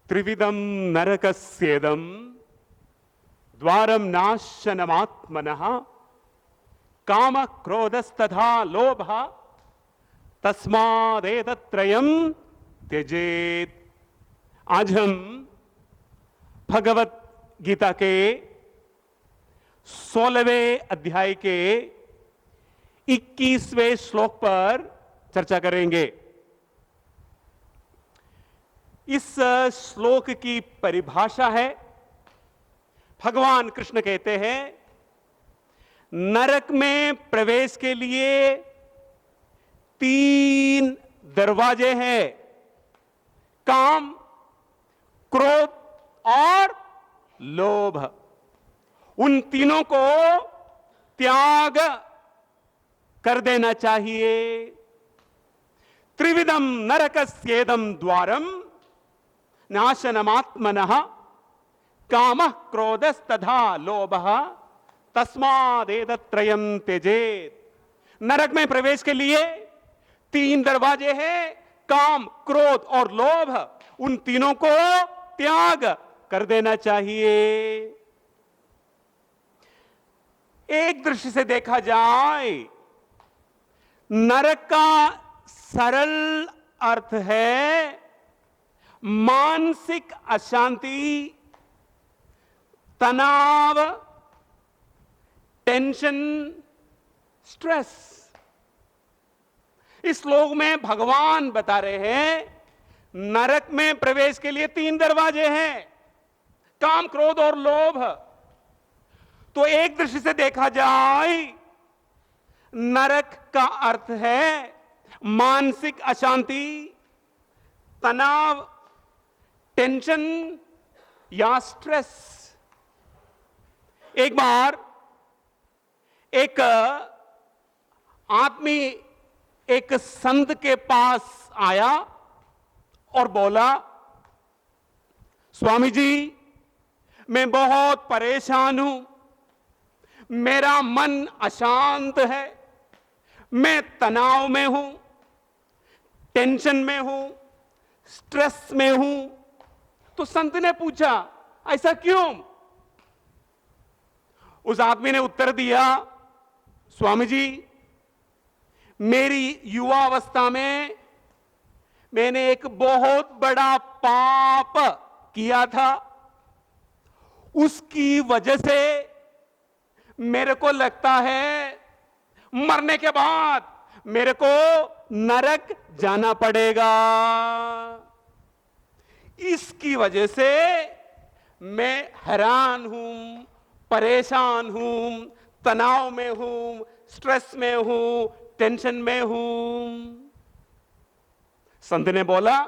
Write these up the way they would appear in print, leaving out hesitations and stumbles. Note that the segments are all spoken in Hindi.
त्रिविधम नरकस्येदम द्वारम नाशनमात्मनः काम क्रोधस्तथा लोभ तस्मादेतत्रयम् त्यजेत। आज हम भगवत गीता के 16वें अध्याय के 21वें श्लोक पर चर्चा करेंगे। इस श्लोक की परिभाषा है, भगवान कृष्ण कहते हैं नरक में प्रवेश के लिए 3 दरवाजे हैं, काम, क्रोध और लोभ। उन तीनों को त्याग कर देना चाहिए। त्रिविधम नरकस्येदम द्वारम नाशनमात्मनः कामः क्रोधस्तथा लोभः तस्मादेतत्रयम् त्यजेत। नरक में प्रवेश के लिए 3 दरवाजे हैं, काम, क्रोध और लोभ। उन तीनों को त्याग कर देना चाहिए। एक दृष्टि से देखा जाए, नरक का सरल अर्थ है मानसिक अशांति, तनाव, टेंशन, स्ट्रेस। इस श्लोक में भगवान बता रहे हैं नरक में प्रवेश के लिए 3 दरवाजे हैं, काम, क्रोध और लोभ। तो एक दृष्टि से देखा जाए, नरक का अर्थ है मानसिक अशांति, तनाव, टेंशन या स्ट्रेस। एक बार एक आदमी एक संत के पास आया और बोला, स्वामी जी, मैं बहुत परेशान हूं, मेरा मन अशांत है, मैं तनाव में हूं, टेंशन में हूं, स्ट्रेस में हूं। तो संत ने पूछा, ऐसा क्यों? उस आदमी ने उत्तर दिया, स्वामी जी, मेरी युवावस्था में मैंने एक बहुत बड़ा पाप किया था, उसकी वजह से मेरे को लगता है मरने के बाद मेरे को नरक जाना पड़ेगा। इसकी वजह से मैं हैरान हूं, परेशान हूं, तनाव में हूं, स्ट्रेस में हूं, टेंशन में हूं। संत ने बोला,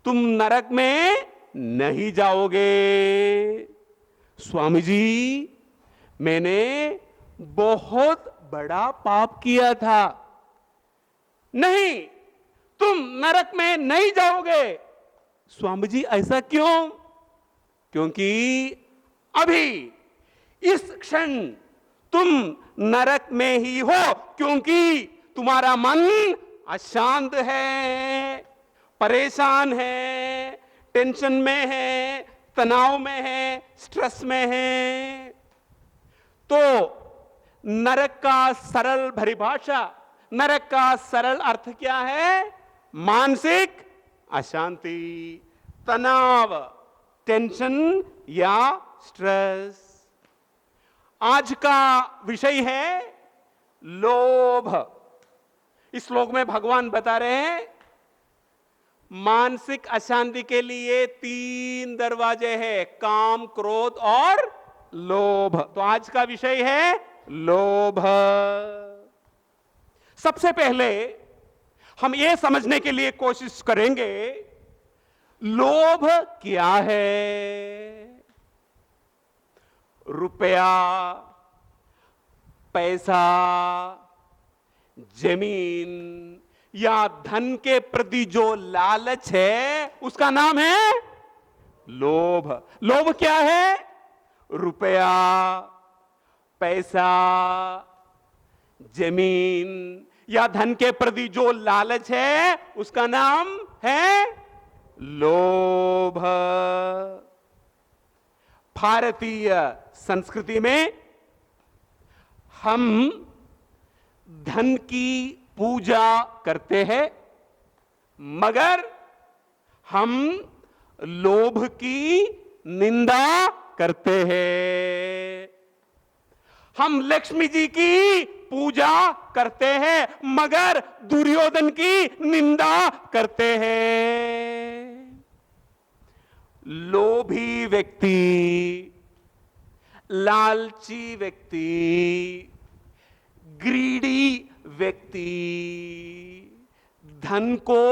तुम नरक में नहीं जाओगे। स्वामी जी, मैंने बहुत बड़ा पाप किया था। नहीं, तुम नरक में नहीं जाओगे। स्वामी जी, ऐसा क्यों? क्योंकि अभी इस क्षण तुम नरक में ही हो, क्योंकि तुम्हारा मन अशांत है, परेशान है, टेंशन में है, तनाव में है, स्ट्रेस में है। तो नरक का सरल परिभाषा, नरक का सरल अर्थ क्या है? मानसिक अशांति, तनाव, टेंशन या स्ट्रेस। आज का विषय है लोभ। इस श्लोक में भगवान बता रहे हैं मानसिक अशांति के लिए 3 दरवाजे हैं, काम, क्रोध और लोभ। तो आज का विषय है लोभ। सबसे पहले हम यह समझने के लिए कोशिश करेंगे लोभ क्या है। रुपया, पैसा, जमीन या धन के प्रति जो लालच है, उसका नाम है लोभ। लोभ क्या है? रुपया, पैसा, जमीन या धन के प्रति जो लालच है, उसका नाम है लोभ। भारतीय संस्कृति में हम धन की पूजा करते हैं, मगर हम लोभ की निंदा करते हैं। हम लक्ष्मी जी की पूजा करते हैं, मगर दुर्योधन की निंदा करते हैं। लोभी व्यक्ति, लालची व्यक्ति, ग्रीडी व्यक्ति धन को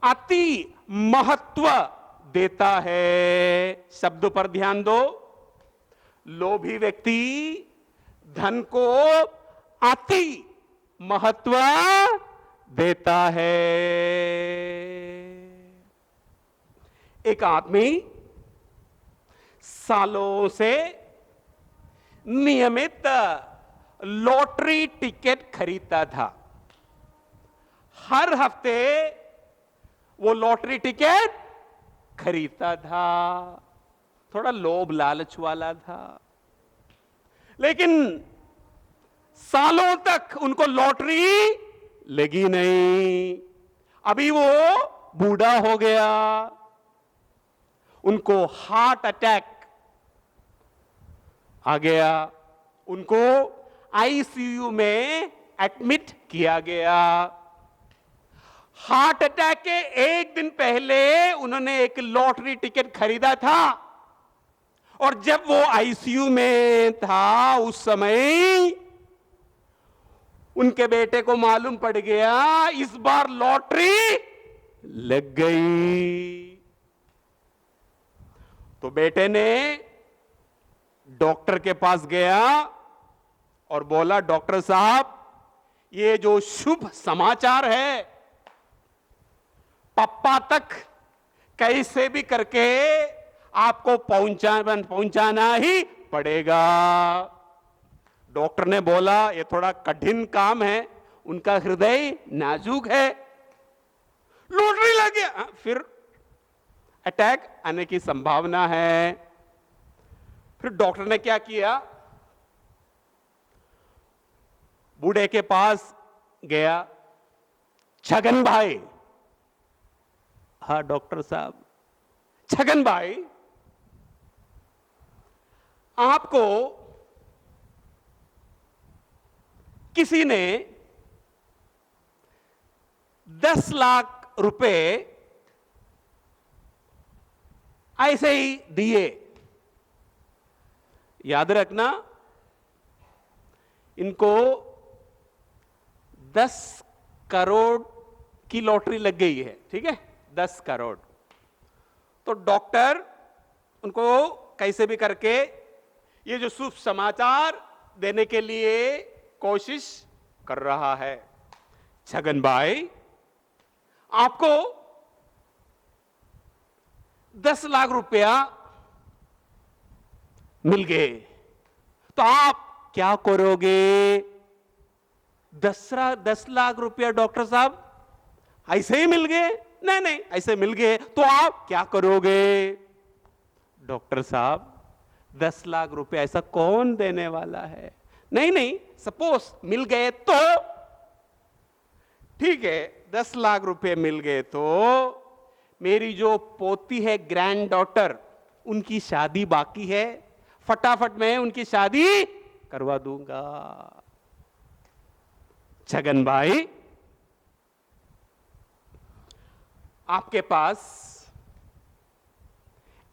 अति महत्व देता है। शब्द पर ध्यान दो। लोभी व्यक्ति धन को अति महत्व देता है। एक आदमी सालों से नियमित लॉटरी टिकट खरीदता था। हर हफ्ते वो लॉटरी टिकट खरीदता था। थोड़ा लोभ लालच वाला था, लेकिन सालों तक उनको लॉटरी लगी नहीं। अभी वो बूढ़ा हो गया, उनको हार्ट अटैक आ गया, उनको आईसीयू में एडमिट किया गया। हार्ट अटैक के एक दिन पहले उन्होंने एक लॉटरी टिकट खरीदा था, और जब वो आईसीयू में था उस समय उनके बेटे को मालूम पड़ गया इस बार लॉटरी लग गई। तो बेटे ने डॉक्टर के पास गया और बोला, डॉक्टर साहब, ये जो शुभ समाचार है पप्पा तक कैसे भी करके आपको पहुंचाना ही पड़ेगा। डॉक्टर ने बोला, ये थोड़ा कठिन काम है, उनका हृदय नाजुक है। लॉटरी लग गया, फिर अटैक आने की संभावना है। फिर डॉक्टर ने क्या किया, बूढ़े के पास गया। छगन भाई, हाँ डॉक्टर साहब, छगन भाई, आपको किसी ने 10 लाख रुपए ऐसे ही दिए। याद रखना, इनको 10 करोड़ की लॉटरी लग गई है, ठीक है, 10 करोड़। तो डॉक्टर उनको कैसे भी करके ये जो शुभ समाचार देने के लिए कोशिश कर रहा है। छगन भाई, आपको 10 लाख रुपया मिल गए, तो आप क्या करोगे? 10 लाख रुपया डॉक्टर साहब ऐसे ही मिल गए? नहीं नहीं, ऐसे मिल गए तो आप क्या करोगे? डॉक्टर साहब, 10 लाख रुपया ऐसा कौन देने वाला है? नहीं नहीं, सपोज मिल गए तो ठीक है, 10 लाख रुपए मिल गए तो मेरी जो पोती है, ग्रैंड डॉटर, उनकी शादी बाकी है, फटाफट मैं उनकी शादी करवा दूंगा। छगन भाई, आपके पास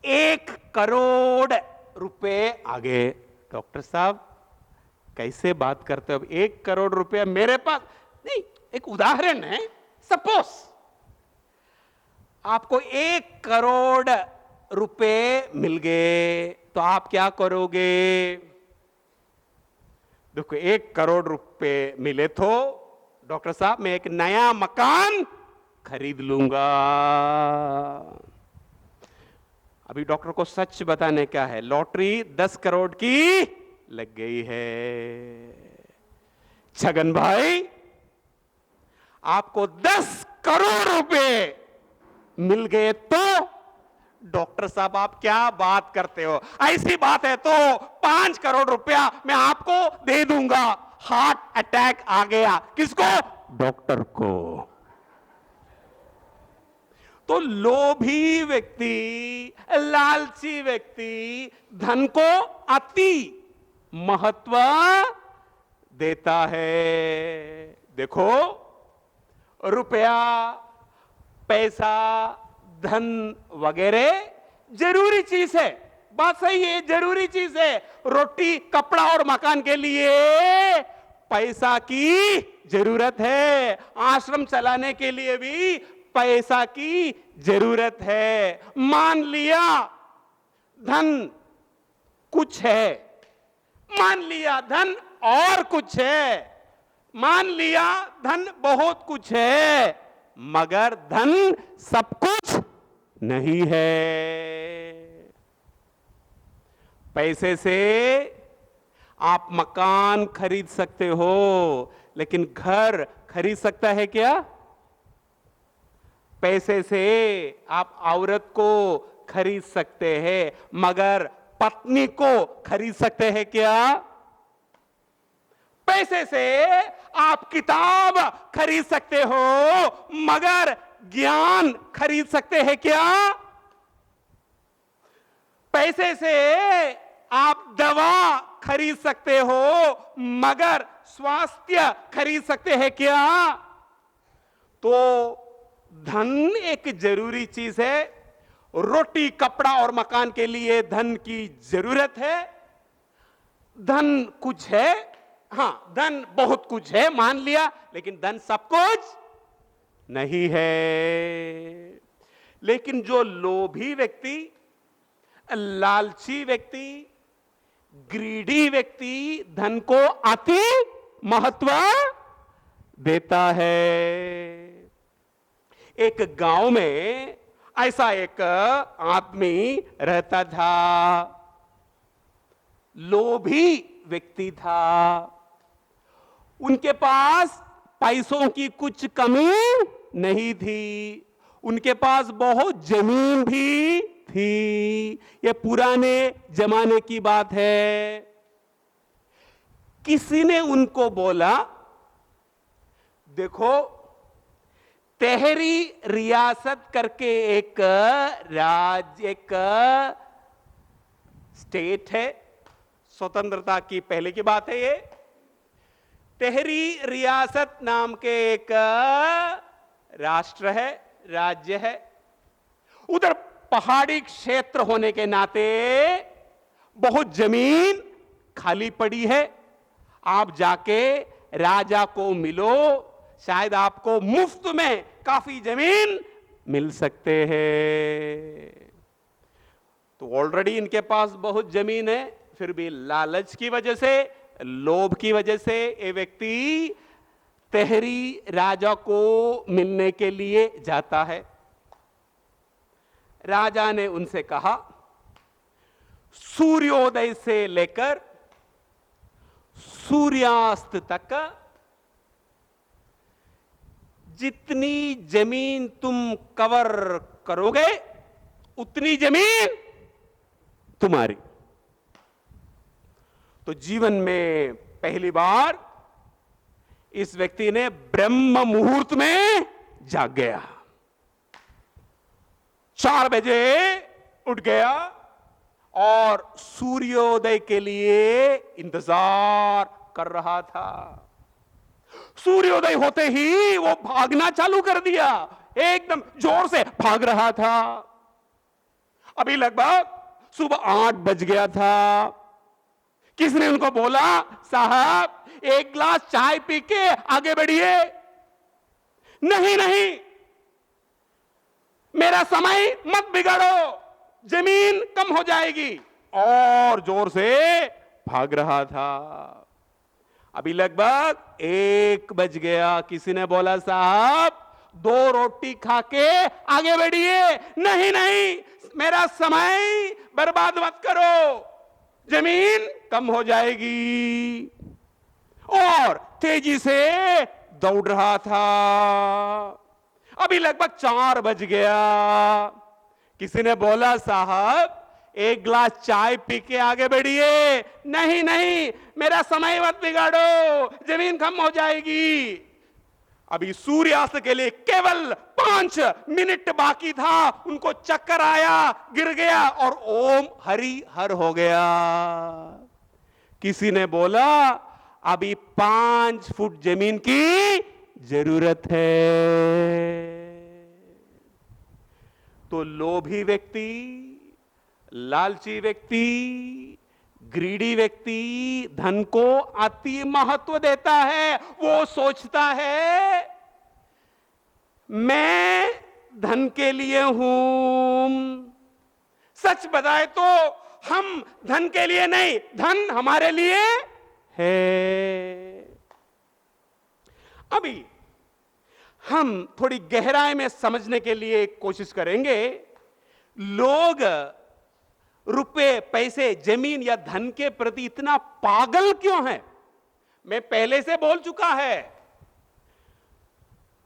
1 करोड़ रुपए आ गए। डॉक्टर साहब, कैसे बात करते हो? 1 करोड़ रुपया मेरे पास नहीं, एक उदाहरण है। सपोज आपको 1 करोड़ रुपए मिल गए, तो आप क्या करोगे? देखो, 1 करोड़ रुपए मिले तो डॉक्टर साहब मैं एक नया मकान खरीद लूंगा। अभी डॉक्टर को सच बताने क्या है, लॉटरी 10 करोड़ की लग गई है। छगन भाई, आपको 10 करोड़ रुपए मिल गए तो डॉक्टर साहब आप क्या बात करते हो, ऐसी बात है तो 5 करोड़ रुपया मैं आपको दे दूंगा। हार्ट अटैक आ गया, किसको? डॉक्टर को। तो लोभी व्यक्ति, लालची व्यक्ति धन को अति महत्व देता है। देखो, रुपया, पैसा, धन वगैरह जरूरी चीज है, बात सही है, जरूरी चीज है। रोटी, कपड़ा और मकान के लिए पैसा की जरूरत है। आश्रम चलाने के लिए भी पैसा की जरूरत है। मान लिया धन कुछ है, मान लिया धन और कुछ है, मान लिया धन बहुत कुछ है, मगर धन सब कुछ नहीं है। पैसे से आप मकान खरीद सकते हो, लेकिन घर खरीद सकता है क्या? पैसे से आप औरत को खरीद सकते हैं, मगर पत्नी को खरीद सकते हैं क्या? पैसे से आप किताब खरीद सकते हो, मगर ज्ञान खरीद सकते हैं क्या? पैसे से आप दवा खरीद सकते हो, मगर स्वास्थ्य खरीद सकते हैं क्या? तो धन एक जरूरी चीज है। रोटी, कपड़ा और मकान के लिए धन की जरूरत है। धन कुछ है, हां, धन बहुत कुछ है मान लिया, लेकिन धन सब कुछ नहीं है। लेकिन जो लोभी व्यक्ति, लालची व्यक्ति, ग्रीडी व्यक्ति धन को अति महत्व देता है। एक गांव में ऐसा एक आदमी रहता था, लोभी व्यक्ति था। उनके पास पैसों की कुछ कमी नहीं थी, उनके पास बहुत जमीन भी थी। ये पुराने जमाने की बात है। किसी ने उनको बोला, देखो, तेहरी रियासत करके एक राज्य, एक स्टेट है, स्वतंत्रता की पहले की बात है ये। तेहरी रियासत नाम के एक राष्ट्र है, राज्य है। उधर पहाड़ी क्षेत्र होने के नाते बहुत जमीन खाली पड़ी है। आप जाके राजा को मिलो, शायद आपको मुफ्त में काफी जमीन मिल सकते हैं। तो ऑलरेडी इनके पास बहुत जमीन है, फिर भी लालच की वजह से, लोभ की वजह से ये व्यक्ति तेहरी राजा को मिलने के लिए जाता है। राजा ने उनसे कहा, सूर्योदय से लेकर सूर्यास्त तक जितनी जमीन तुम कवर करोगे उतनी जमीन तुम्हारी। तो जीवन में पहली बार इस व्यक्ति ने ब्रह्म मुहूर्त में जाग गया, 4 बजे उठ गया और सूर्योदय के लिए इंतजार कर रहा था। सूर्योदय होते ही वो भागना चालू कर दिया, एकदम जोर से भाग रहा था। अभी लगभग सुबह 8 बज गया था। किसने उनको बोला, साहब एक गिलास चाय पी के आगे बढ़िए। नहीं नहीं, मेरा समय मत बिगाड़ो, जमीन कम हो जाएगी। और जोर से भाग रहा था। अभी लगभग 1 बज गया। किसी ने बोला, साहब 2 रोटी खा के आगे बढ़िए। नहीं नहीं, मेरा समय बर्बाद मत करो, जमीन कम हो जाएगी। और तेजी से दौड़ रहा था। अभी लगभग 4 बज गया। किसी ने बोला साहब एक गिलास चाय पी के आगे बढ़िए। नहीं नहीं, मेरा समय मत बिगाड़ो, जमीन कम हो जाएगी। अभी सूर्यास्त के लिए केवल 5 मिनट बाकी था, उनको चक्कर आया, गिर गया और ओम हरि हर हो गया। किसी ने बोला अभी 5 फुट जमीन की जरूरत है। तो लोभी व्यक्ति, लालची व्यक्ति, ग्रीडी व्यक्ति धन को अति महत्व देता है। वो सोचता है मैं धन के लिए हूं। सच बताए तो हम धन के लिए नहीं, धन हमारे लिए है। अभी हम थोड़ी गहराई में समझने के लिए कोशिश करेंगे। लोग रुपए, पैसे, जमीन या धन के प्रति इतना पागल क्यों है? मैं पहले से बोल चुका है,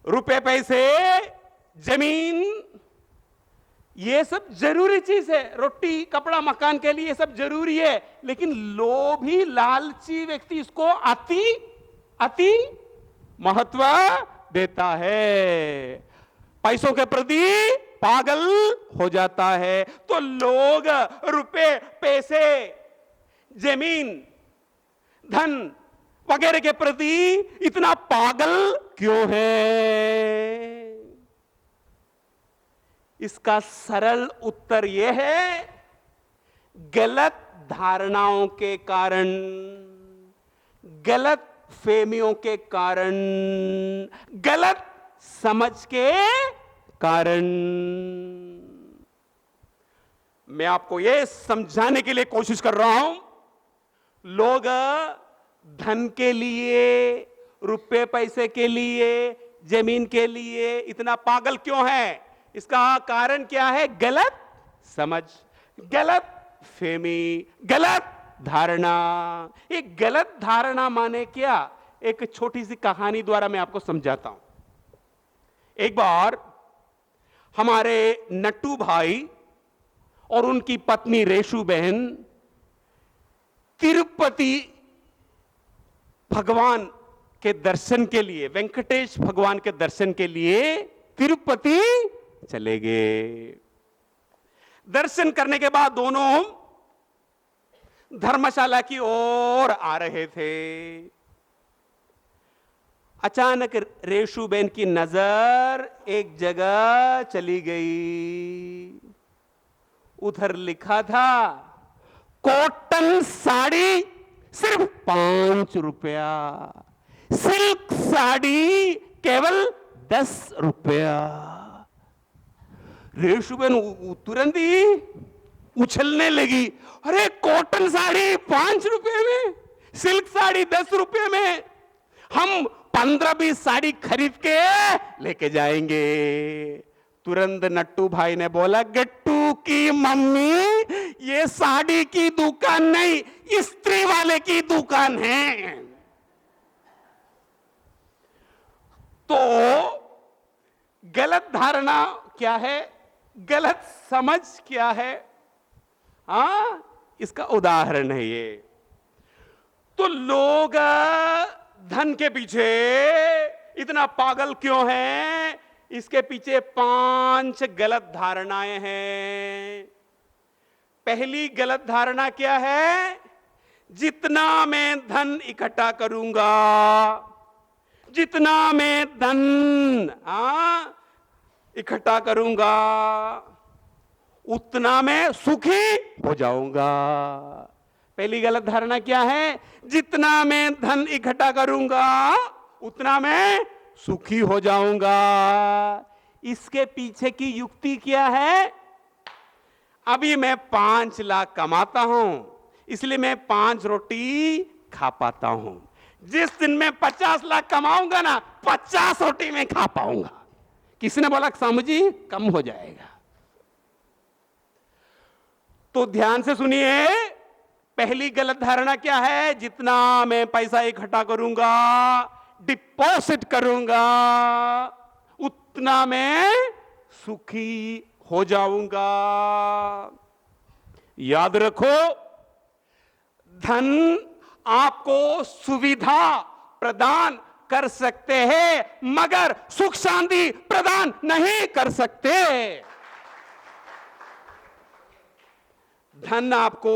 रुपए, पैसे, जमीन ये सब जरूरी चीज है। रोटी, कपड़ा, मकान के लिए ये सब जरूरी है, लेकिन लोभी, लालची व्यक्ति इसको अति महत्व देता है, पैसों के प्रति पागल हो जाता है। तो लोग रुपए, पैसे, जमीन, धन वगैरह के प्रति इतना पागल क्यों है? इसका सरल उत्तर यह है, गलत धारणाओं के कारण, गलत फहमियों के कारण, गलत समझ के कारण। मैं आपको यह समझाने के लिए कोशिश कर रहा हूं, लोग धन के लिए, रुपए पैसे के लिए, जमीन के लिए इतना पागल क्यों है? इसका कारण क्या है? गलत समझ, गलत फहमी, गलत धारणा। एक गलत धारणा माने क्या? एक छोटी सी कहानी द्वारा मैं आपको समझाता हूं। एक बार हमारे नट्टू भाई और उनकी पत्नी रेशु बहन तिरुपति भगवान के दर्शन के लिए, वेंकटेश भगवान के दर्शन के लिए तिरुपति चले गए। दर्शन करने के बाद दोनों धर्मशाला की ओर आ रहे थे। अचानक रेशु बहन की नजर एक जगह चली गई। उधर लिखा था कॉटन साड़ी सिर्फ 5 रुपया, सिल्क साड़ी केवल 10 रुपया। रेशु बहन तुरंत ही उछलने लगी, अरे कॉटन साड़ी 5 रुपए में, सिल्क साड़ी 10 रुपए में, हम 15-20 साड़ी खरीद के लेके जाएंगे। तुरंत नट्टू भाई ने बोला, गट्टू की मम्मी ये साड़ी की दुकान नहीं, इस्त्री वाले की दुकान है। तो गलत धारणा क्या है, गलत समझ क्या है? इसका उदाहरण है ये। तो लोग धन के पीछे इतना पागल क्यों हैं? इसके पीछे 5 गलत धारणाएं हैं। पहली गलत धारणा क्या है? जितना मैं धन इकट्ठा करूंगा, जितना मैं धन इकट्ठा करूंगा, उतना मैं सुखी हो जाऊंगा। पहली गलत धारणा क्या है? जितना मैं धन इकट्ठा करूंगा उतना मैं सुखी हो जाऊंगा। इसके पीछे की युक्ति क्या है? अभी मैं 5 लाख कमाता हूं, इसलिए मैं 5 रोटी खा पाता हूं। जिस दिन मैं 50 लाख कमाऊंगा ना, 50 रोटी में खा पाऊंगा। किसी ने बोला सामू जी कम हो जाएगा। तो ध्यान से सुनिए, पहली गलत धारणा क्या है? जितना मैं पैसा इकट्ठा करूंगा, डिपॉजिट करूंगा, उतना मैं सुखी हो जाऊंगा। याद रखो, धन आपको सुविधा प्रदान कर सकते हैं, मगर सुख शांति प्रदान नहीं कर सकते। धन आपको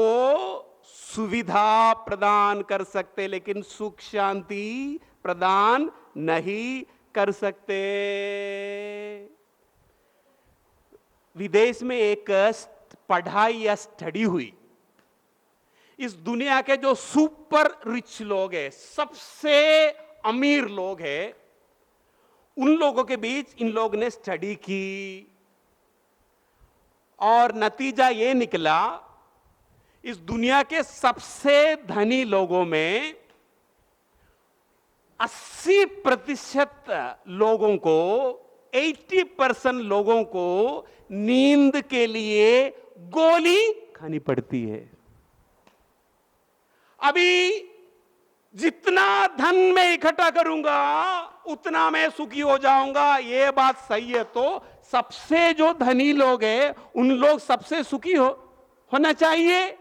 सुविधा प्रदान कर सकते, लेकिन सुख शांति प्रदान नहीं कर सकते। विदेश में एक पढ़ाई या स्टडी हुई। इस दुनिया के जो सुपर रिच लोग हैं, सबसे अमीर लोग हैं, उन लोगों के बीच इन लोगों ने स्टडी की और नतीजा ये निकला, इस दुनिया के सबसे धनी लोगों में 80% लोगों को, 80% लोगों को नींद के लिए गोली खानी पड़ती है। अभी जितना धन मैं इकट्ठा करूंगा उतना मैं सुखी हो जाऊंगा, ये बात सही है। तो सबसे जो धनी लोग हैं उन लोग सबसे सुखी होना चाहिए,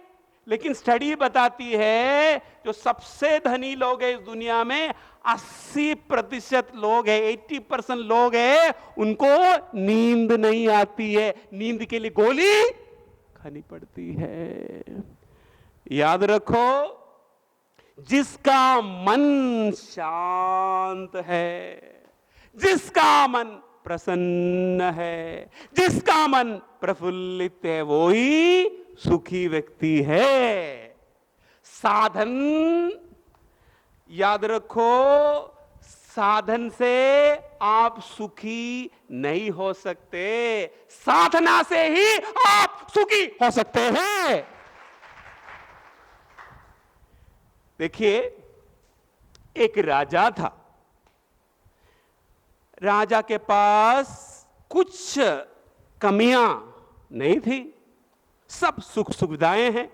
लेकिन स्टडी बताती है जो सबसे धनी लोग हैं इस दुनिया में 80% लोग हैं, 80% लोग हैं, उनको नींद नहीं आती है, नींद के लिए गोली खानी पड़ती है। याद रखो, जिसका मन शांत है, जिसका मन प्रसन्न है, जिसका मन प्रफुल्लित है, वो ही सुखी व्यक्ति है। साधन, याद रखो, साधन से आप सुखी नहीं हो सकते, साधना से ही आप सुखी हो सकते हैं। देखिए, एक राजा था। राजा के पास कुछ कमियां नहीं थी, सब सुख सुविधाएं हैं,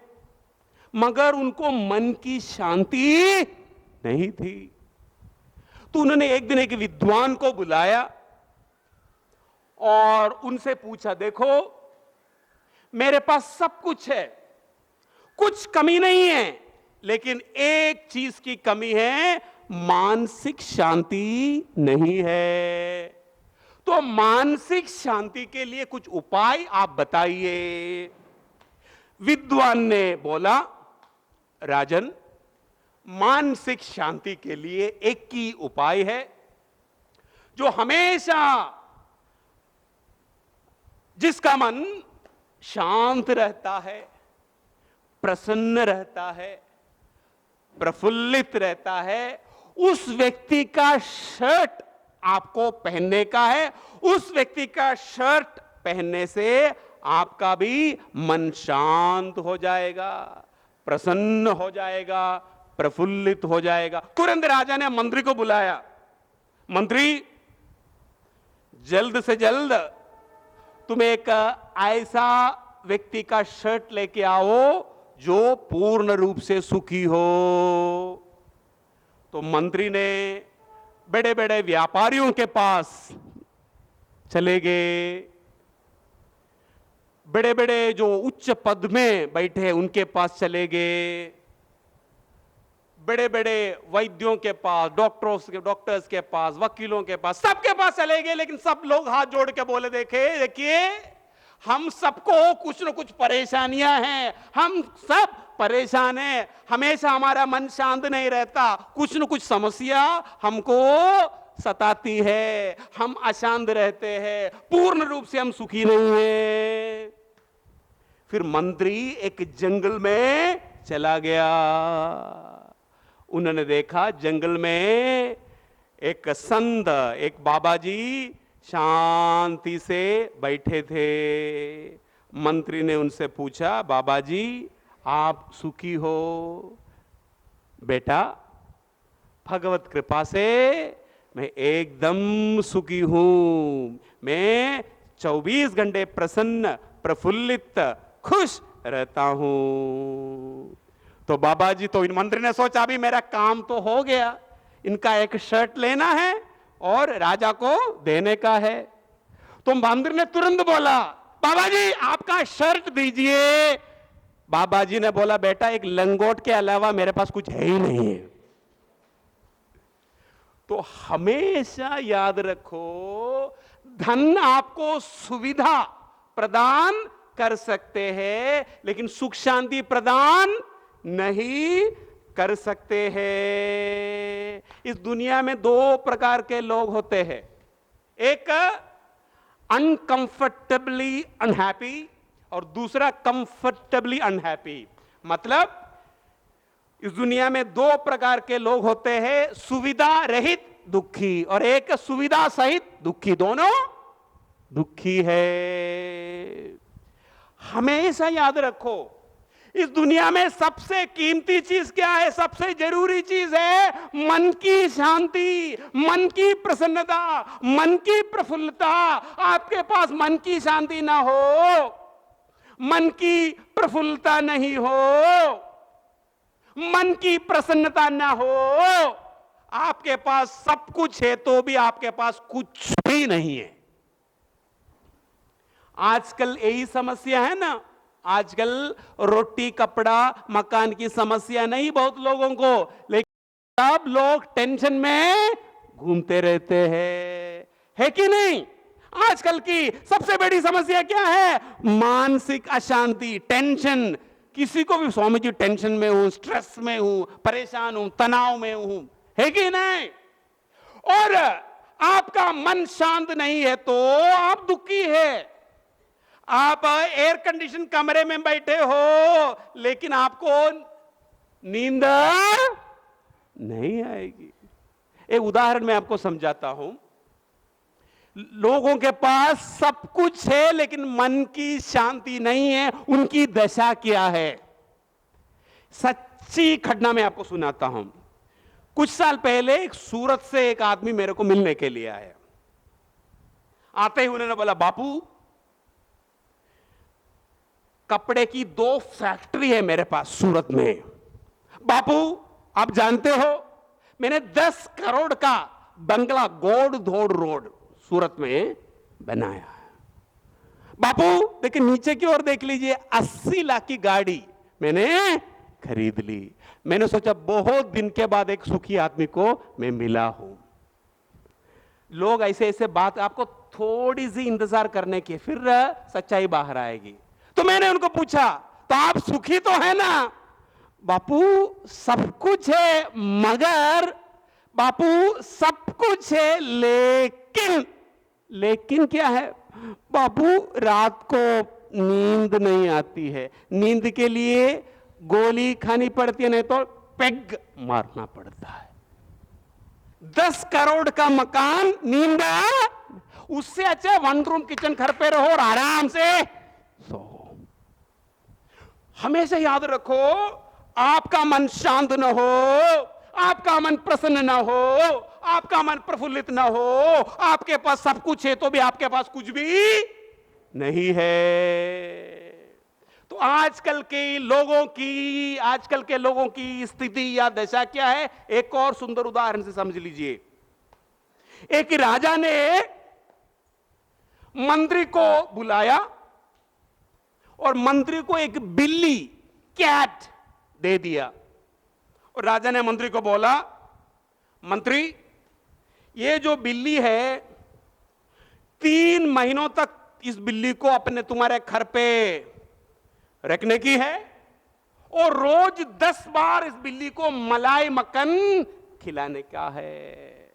मगर उनको मन की शांति नहीं थी। तो उन्होंने एक दिन एक विद्वान को बुलाया और उनसे पूछा, देखो मेरे पास सब कुछ है, कुछ कमी नहीं है, लेकिन एक चीज की कमी है, मानसिक शांति नहीं है। तो मानसिक शांति के लिए कुछ उपाय आप बताइए। विद्वान ने बोला, राजन, मानसिक शांति के लिए एक ही उपाय है, जो हमेशा जिसका मन शांत रहता है, प्रसन्न रहता है, प्रफुल्लित रहता है, उस व्यक्ति का शर्ट आपको पहनने का है। उस व्यक्ति का शर्ट पहनने से आपका भी मन शांत हो जाएगा, प्रसन्न हो जाएगा, प्रफुल्लित हो जाएगा। तुरंत राजा ने मंत्री को बुलाया, मंत्री, जल्द से जल्द तुम एक ऐसा व्यक्ति का शर्ट लेके आओ जो पूर्ण रूप से सुखी हो। तो मंत्री ने बड़े बड़े व्यापारियों के पास चले गए, बड़े बड़े जो उच्च पद में बैठे हैं उनके पास चले गए, बड़े बड़े वैद्यों के पास, डॉक्टर्स के पास, वकीलों के पास, सबके पास चले गए। लेकिन सब लोग हाथ जोड़ के बोले, देखिए हम सबको कुछ न कुछ परेशानियां हैं, हम सब परेशान हैं, हमेशा हमारा मन शांत नहीं रहता, कुछ न कुछ समस्या हमको सताती है, हम अशांत रहते हैं, पूर्ण रूप से हम सुखी नहीं हैं। फिर मंत्री एक जंगल में चला गया। उन्होंने देखा जंगल में एक संत, एक बाबा जी शांति से बैठे थे। मंत्री ने उनसे पूछा, बाबा जी आप सुखी हो? बेटा, भगवत कृपा से मैं एकदम सुखी हूं, मैं 24 घंटे प्रसन्न, प्रफुल्लित, खुश रहता हूं। तो बाबा जी, तो इन मंत्री ने सोचा अभी मेरा काम तो हो गया, इनका एक शर्ट लेना है और राजा को देने का है। तो बंदर ने तुरंत बोला, बाबा जी आपका शर्ट दीजिए। बाबा जी ने बोला, बेटा एक लंगोट के अलावा मेरे पास कुछ है ही नहीं है। तो हमेशा याद रखो, धन आपको सुविधा प्रदान कर सकते हैं, लेकिन सुख शांति प्रदान नहीं कर सकते हैं। इस दुनिया में दो प्रकार के लोग होते हैं, एक अनकंफर्टेबली अनहैप्पी और दूसरा कंफर्टेबली अनहैप्पी। मतलब इस दुनिया में दो प्रकार के लोग होते हैं, सुविधा रहित दुखी और एक सुविधा सहित दुखी। दोनों दुखी है। हमेशा याद रखो, इस दुनिया में सबसे कीमती चीज क्या है? सबसे जरूरी चीज है मन की शांति, मन की प्रसन्नता, मन की प्रफुल्लता। आपके पास मन की शांति ना हो, मन की प्रफुल्लता नहीं हो, मन की प्रसन्नता ना हो, आपके पास सब कुछ है तो भी आपके पास कुछ भी नहीं है। आजकल यही समस्या है ना। आजकल रोटी कपड़ा मकान की समस्या नहीं बहुत लोगों को, लेकिन सब लोग टेंशन में घूमते रहते हैं, है कि नहीं? आजकल की सबसे बड़ी समस्या क्या है? मानसिक अशांति, टेंशन। किसी को भी, स्वामी जी टेंशन में हूं, स्ट्रेस में हूं, परेशान हूं, तनाव में हूं, है कि नहीं? और आपका मन शांत नहीं है तो आप दुखी है। आप एयर कंडीशन कमरे में बैठे हो लेकिन आपको नींद नहीं आएगी। एक उदाहरण मैं आपको समझाता हूं। लोगों के पास सब कुछ है लेकिन मन की शांति नहीं है। उनकी दशा क्या है? सच्ची घटना मैं आपको सुनाता हूं। कुछ साल पहले एक सूरत से एक आदमी मेरे को मिलने के लिए आया। आते ही उन्होंने बोला, बापू कपड़े की 2 फैक्ट्री है मेरे पास सूरत में। बापू आप जानते हो मैंने 10 करोड़ का बंगला गोड़-धोड़ रोड सूरत में बनाया है। बापू देखिए नीचे की ओर देख लीजिए, 80 लाख की गाड़ी मैंने खरीद ली। मैंने सोचा बहुत दिन के बाद एक सुखी आदमी को मैं मिला हूं। लोग ऐसे ऐसे बात, आपको थोड़ी सी इंतजार करने की, फिर सच्चाई बाहर आएगी। तो मैंने उनको पूछा, तो आप सुखी तो है ना? बापू सब कुछ है, मगर बापू सब कुछ है लेकिन क्या है? बापू रात को नींद नहीं आती है। नींद के लिए गोली खानी पड़ती है, नहीं तो पेग मारना पड़ता है। 10 करोड़ का मकान, नींद उससे अच्छा 1 रूम किचन घर पे रहो और आराम से सो। हमेशा याद रखो, आपका मन शांत न हो, आपका मन प्रसन्न न हो, आपका मन प्रफुल्लित न हो, आपके पास सब कुछ है तो भी आपके पास कुछ भी नहीं है। तो आजकल के लोगों की स्थिति या दशा क्या है? एक और सुंदर उदाहरण से समझ लीजिए। एक राजा ने मंत्री को बुलाया और मंत्री को एक बिल्ली, कैट दे दिया। और राजा ने मंत्री को बोला, मंत्री ये जो बिल्ली है 3 महीनों तक इस बिल्ली को अपने तुम्हारे घर पे रखने की है और रोज 10 बार इस बिल्ली को मलाई मक्खन खिलाने का है।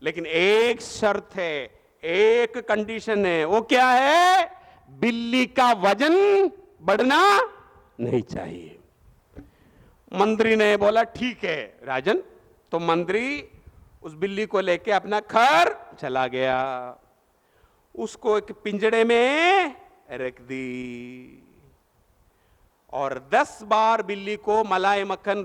लेकिन एक शर्त है, एक कंडीशन है। वो क्या है? बिल्ली का वजन बढ़ना नहीं चाहिए। मंत्री ने बोला ठीक है राजन। तो मंत्री उस बिल्ली को लेके अपना घर चला गया, उसको एक पिंजड़े में रख दी और 10 बार बिल्ली को मलाई मक्खन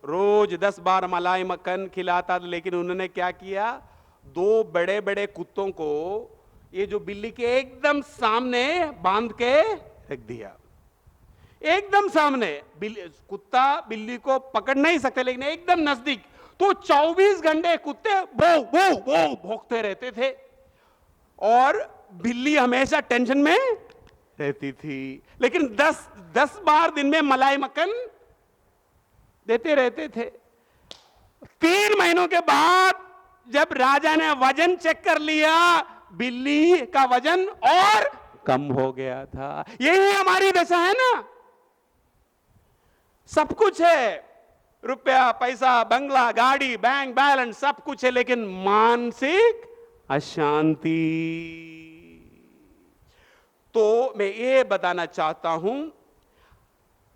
रोज 10 बार मलाई मक्खन खिलाता। लेकिन उन्होंने क्या किया? 2 बड़े बड़े कुत्तों को ये जो बिल्ली के एकदम सामने बांध के रख दिया। एकदम सामने। कुत्ता बिल्ली को पकड़ नहीं सकते लेकिन एकदम नजदीक। तो 24 घंटे कुत्ते भौंकते रहते थे। और बिल्ली हमेशा टेंशन में रहती थी। लेकिन 10 बार दिन में मलाई मक्खन देते रहते थे। 3 महीनों के बाद जब राजा ने वजन चेक कर लिया, बिल्ली का वजन और कम हो गया था। यही हमारी दशा है ना। सब कुछ है, रुपया, पैसा, बंगला, गाड़ी, बैंक बैलेंस, सब कुछ है, लेकिन मानसिक अशांति। तो मैं ये बताना चाहता हूं,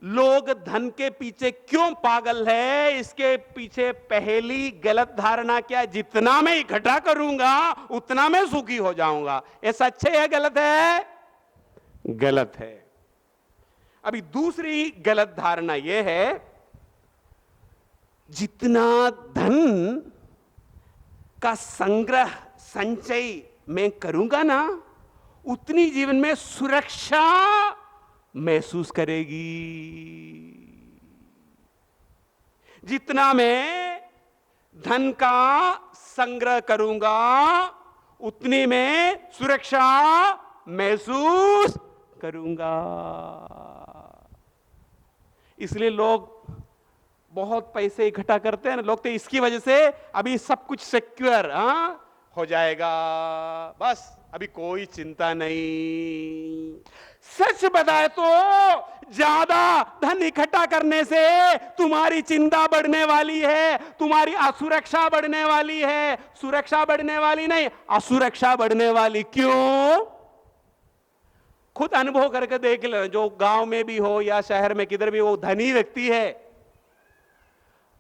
लोग धन के पीछे क्यों पागल है, इसके पीछे पहली गलत धारणा क्या है? जितना मैं इकट्ठा करूंगा उतना मैं सुखी हो जाऊंगा। ये सच है या गलत है? गलत है। अभी दूसरी गलत धारणा यह है, जितना धन का संग्रह, संचय मैं करूंगा ना, उतनी जीवन में सुरक्षा महसूस करेगी। जितना मैं धन का संग्रह करूंगा उतनी मैं सुरक्षा महसूस करूंगा। इसलिए लोग बहुत पैसे इकट्ठा करते हैं ना, लोग तो इसकी वजह से अभी सब कुछ सिक्योर हो जाएगा, बस अभी कोई चिंता नहीं। सच बताए तो ज्यादा धन इकट्ठा करने से तुम्हारी चिंता बढ़ने वाली है, तुम्हारी असुरक्षा बढ़ने वाली है। सुरक्षा बढ़ने वाली नहीं, असुरक्षा बढ़ने वाली। क्यों? खुद अनुभव करके देख लेना। जो गांव में भी हो या शहर में किधर भी, वो धनी व्यक्ति है,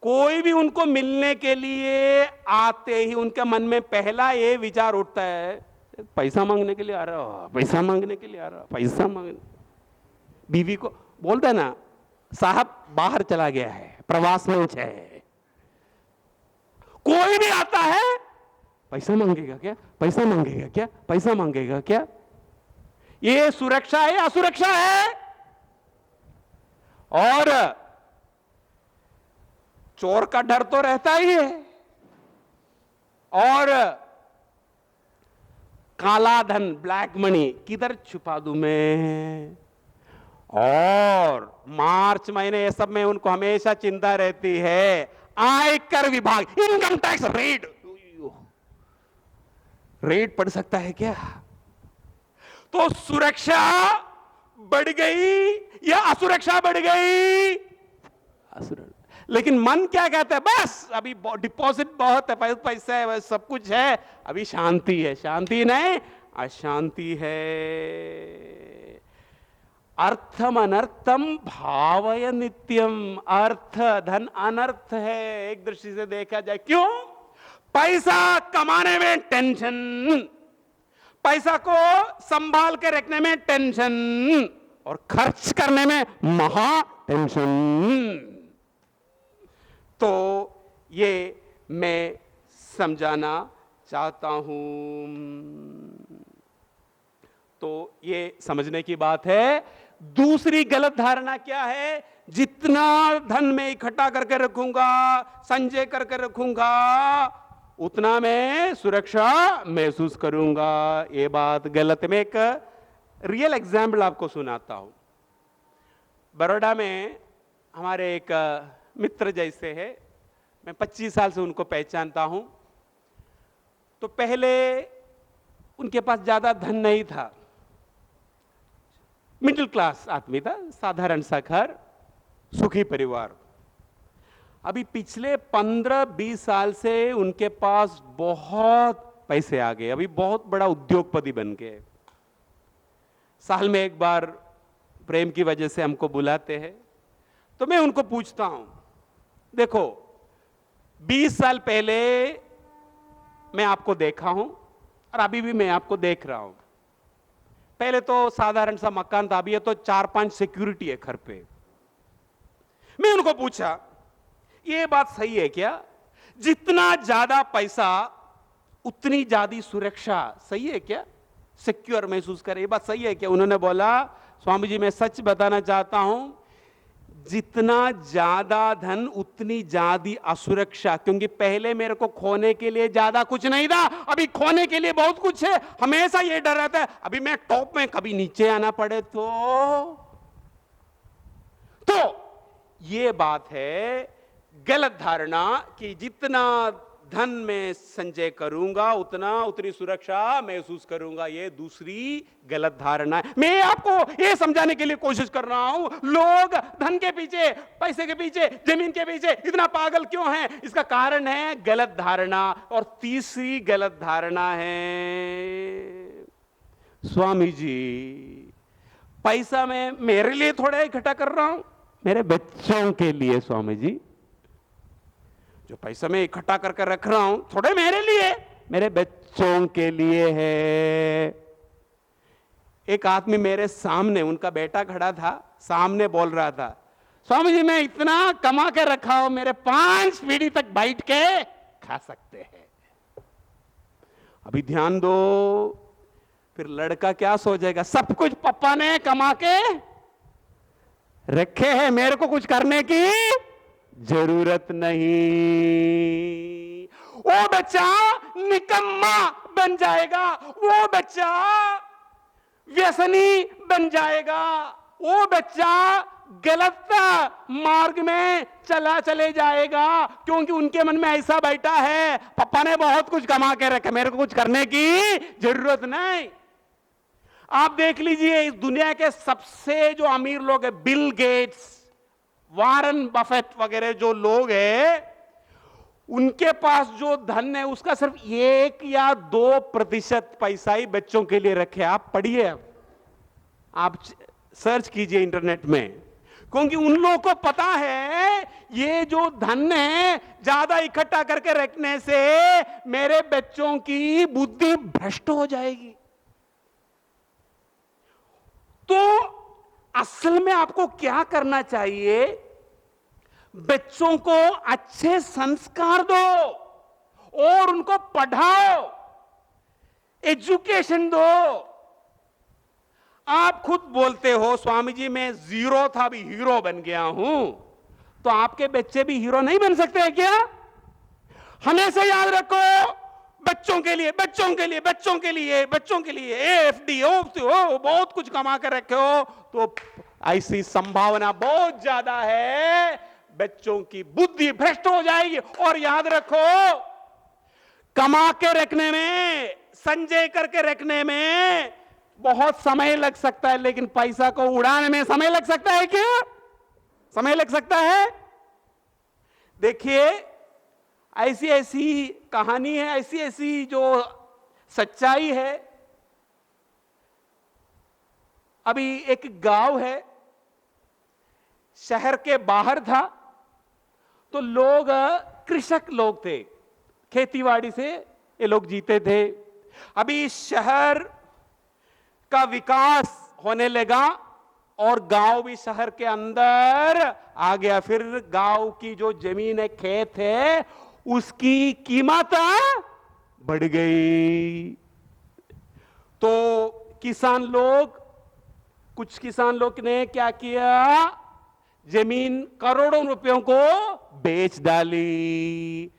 कोई भी उनको मिलने के लिए आते ही उनके मन में पहला ये विचार उठता है, पैसा मांगने के लिए आ रहा हो, पैसा मांगने के लिए आ रहा हो, पैसा मांगने। बीवी को बोलता है ना, साहब बाहर चला गया है, प्रवास में है। कोई भी आता है, पैसा मांगेगा क्या, पैसा मांगेगा क्या, पैसा मांगेगा क्या। ये सुरक्षा है, असुरक्षा है। और चोर का डर तो रहता ही है, और काला धन, ब्लैक मनी किधर छुपा दूं मैं। और मार्च महीने ये सब में उनको हमेशा चिंता रहती है, आयकर विभाग, इनकम टैक्स रेड पड़ सकता है क्या। तो सुरक्षा बढ़ गई या असुरक्षा बढ़ गई? असुरक्षा। लेकिन मन क्या कहता है, बस अभी डिपॉजिट बहुत है, पैसा है, सब कुछ है, अभी शांति है। शांति नहीं, अशांति है। अर्थम अनर्थम भावय नित्यम। अर्थ धन अनर्थ है एक दृष्टि से देखा जाए। क्यों? पैसा कमाने में टेंशन, पैसा को संभाल के रखने में टेंशन, और खर्च करने में महा टेंशन। तो ये मैं समझाना चाहता हूं। तो ये समझने की बात है। दूसरी गलत धारणा क्या है? जितना धन मैं इकट्ठा करके रखूंगा, संचय करके रखूंगा, उतना मैं सुरक्षा महसूस करूंगा। ये बात गलत। मैं एक रियल एग्जाम्पल आपको सुनाता हूं। बड़ौदा में हमारे एक मित्र जैसे है, मैं 25 साल से उनको पहचानता हूं। तो पहले उनके पास ज्यादा धन नहीं था, मिडिल क्लास आदमी था, साधारण सा घर, सुखी परिवार। अभी पिछले 15-20 साल से उनके पास बहुत पैसे आ गए, अभी बहुत बड़ा उद्योगपति बन गए। साल में एक बार प्रेम की वजह से हमको बुलाते हैं। तो मैं उनको पूछता हूं, देखो 20 साल पहले मैं आपको देखा हूं और अभी भी मैं आपको देख रहा हूं। पहले तो साधारण सा मकान था, अभी ये तो 4-5 सिक्योरिटी है घर पे। मैं उनको पूछा, ये बात सही है क्या? जितना ज्यादा पैसा उतनी ज्यादा सुरक्षा, सही है क्या? सिक्योर महसूस करे, ये बात सही है क्या? उन्होंने बोला, स्वामी जी मैं सच बताना चाहता हूं, जितना ज्यादा धन उतनी ज्यादा असुरक्षा, क्योंकि पहले मेरे को खोने के लिए ज्यादा कुछ नहीं था, अभी खोने के लिए बहुत कुछ है। हमेशा ये डर रहता है अभी मैं टॉप में, कभी नीचे आना पड़े तो ये बात है गलत धारणा कि जितना धन में संचय करूंगा उतनी सुरक्षा महसूस करूंगा। ये दूसरी गलत धारणा है। मैं आपको ये समझाने के लिए कोशिश कर रहा हूं, लोग धन के पीछे, पैसे के पीछे, जमीन के पीछे इतना पागल क्यों हैं? इसका कारण है गलत धारणा। और तीसरी गलत धारणा है, स्वामी जी पैसा मैं मेरे लिए थोड़ा इकट्ठा कर रहा हूं, मेरे बच्चों के लिए। स्वामी जी जो पैसा मैं इकट्ठा करके रख रहा हूं थोड़े मेरे लिए, मेरे बच्चों के लिए है। एक आदमी मेरे सामने, उनका बेटा खड़ा था, सामने बोल रहा था, स्वामी जी मैं इतना कमा के रखा हूं, मेरे 5 पीढ़ी तक बैठ के खा सकते हैं। अभी ध्यान दो, फिर लड़का क्या सोचेगा, सब कुछ पापा ने कमा के रखे हैं, मेरे को कुछ करने की जरूरत नहीं। वो बच्चा निकम्मा बन जाएगा, वो बच्चा व्यसनी बन जाएगा, वो बच्चा गलत मार्ग में चले जाएगा, क्योंकि उनके मन में ऐसा बैठा है पापा ने बहुत कुछ कमा के रखा, मेरे को कुछ करने की जरूरत नहीं। आप देख लीजिए इस दुनिया के सबसे जो अमीर लोग हैं, बिल गेट्स, वारन बफेट वगैरह जो लोग हैं, उनके पास जो धन है उसका सिर्फ 1 या 2% पैसा ही बच्चों के लिए रखे। आप पढ़िए, आप सर्च कीजिए इंटरनेट में, क्योंकि उन लोगों को पता है ये जो धन है ज्यादा इकट्ठा करके रखने से मेरे बच्चों की बुद्धि भ्रष्ट हो जाएगी। तो असल में आपको क्या करना चाहिए, बच्चों को अच्छे संस्कार दो और उनको पढ़ाओ, एजुकेशन दो। आप खुद बोलते हो स्वामी जी मैं जीरो था अभी हीरो बन गया हूं, तो आपके बच्चे भी हीरो नहीं बन सकते हैं क्या? हमेशा याद रखो, बच्चों के लिए, बच्चों के लिए, बच्चों के लिए, बच्चों के लिए एफडी हो, बहुत कुछ कमा कर रखे हो, तो ऐसी संभावना बहुत ज्यादा है बच्चों की बुद्धि भ्रष्ट हो जाएगी। और याद रखो, कमा के रखने में, संचय करके रखने में बहुत समय लग सकता है, लेकिन पैसा को उड़ाने में समय लग सकता है क्या? समय लग सकता है। देखिए ऐसी ऐसी कहानी है, ऐसी ऐसी जो सच्चाई है। अभी एक गांव है, शहर के बाहर था, तो लोग कृषक लोग थे, खेतीबाड़ी से ये लोग जीते थे। अभी शहर का विकास होने लगा और गांव भी शहर के अंदर आ गया। फिर गांव की जो जमीन है, खेत है, उसकी कीमत बढ़ गई। तो किसान लोग, कुछ किसान लोग ने क्या किया, जमीन करोड़ों रुपयों को बेच डाली।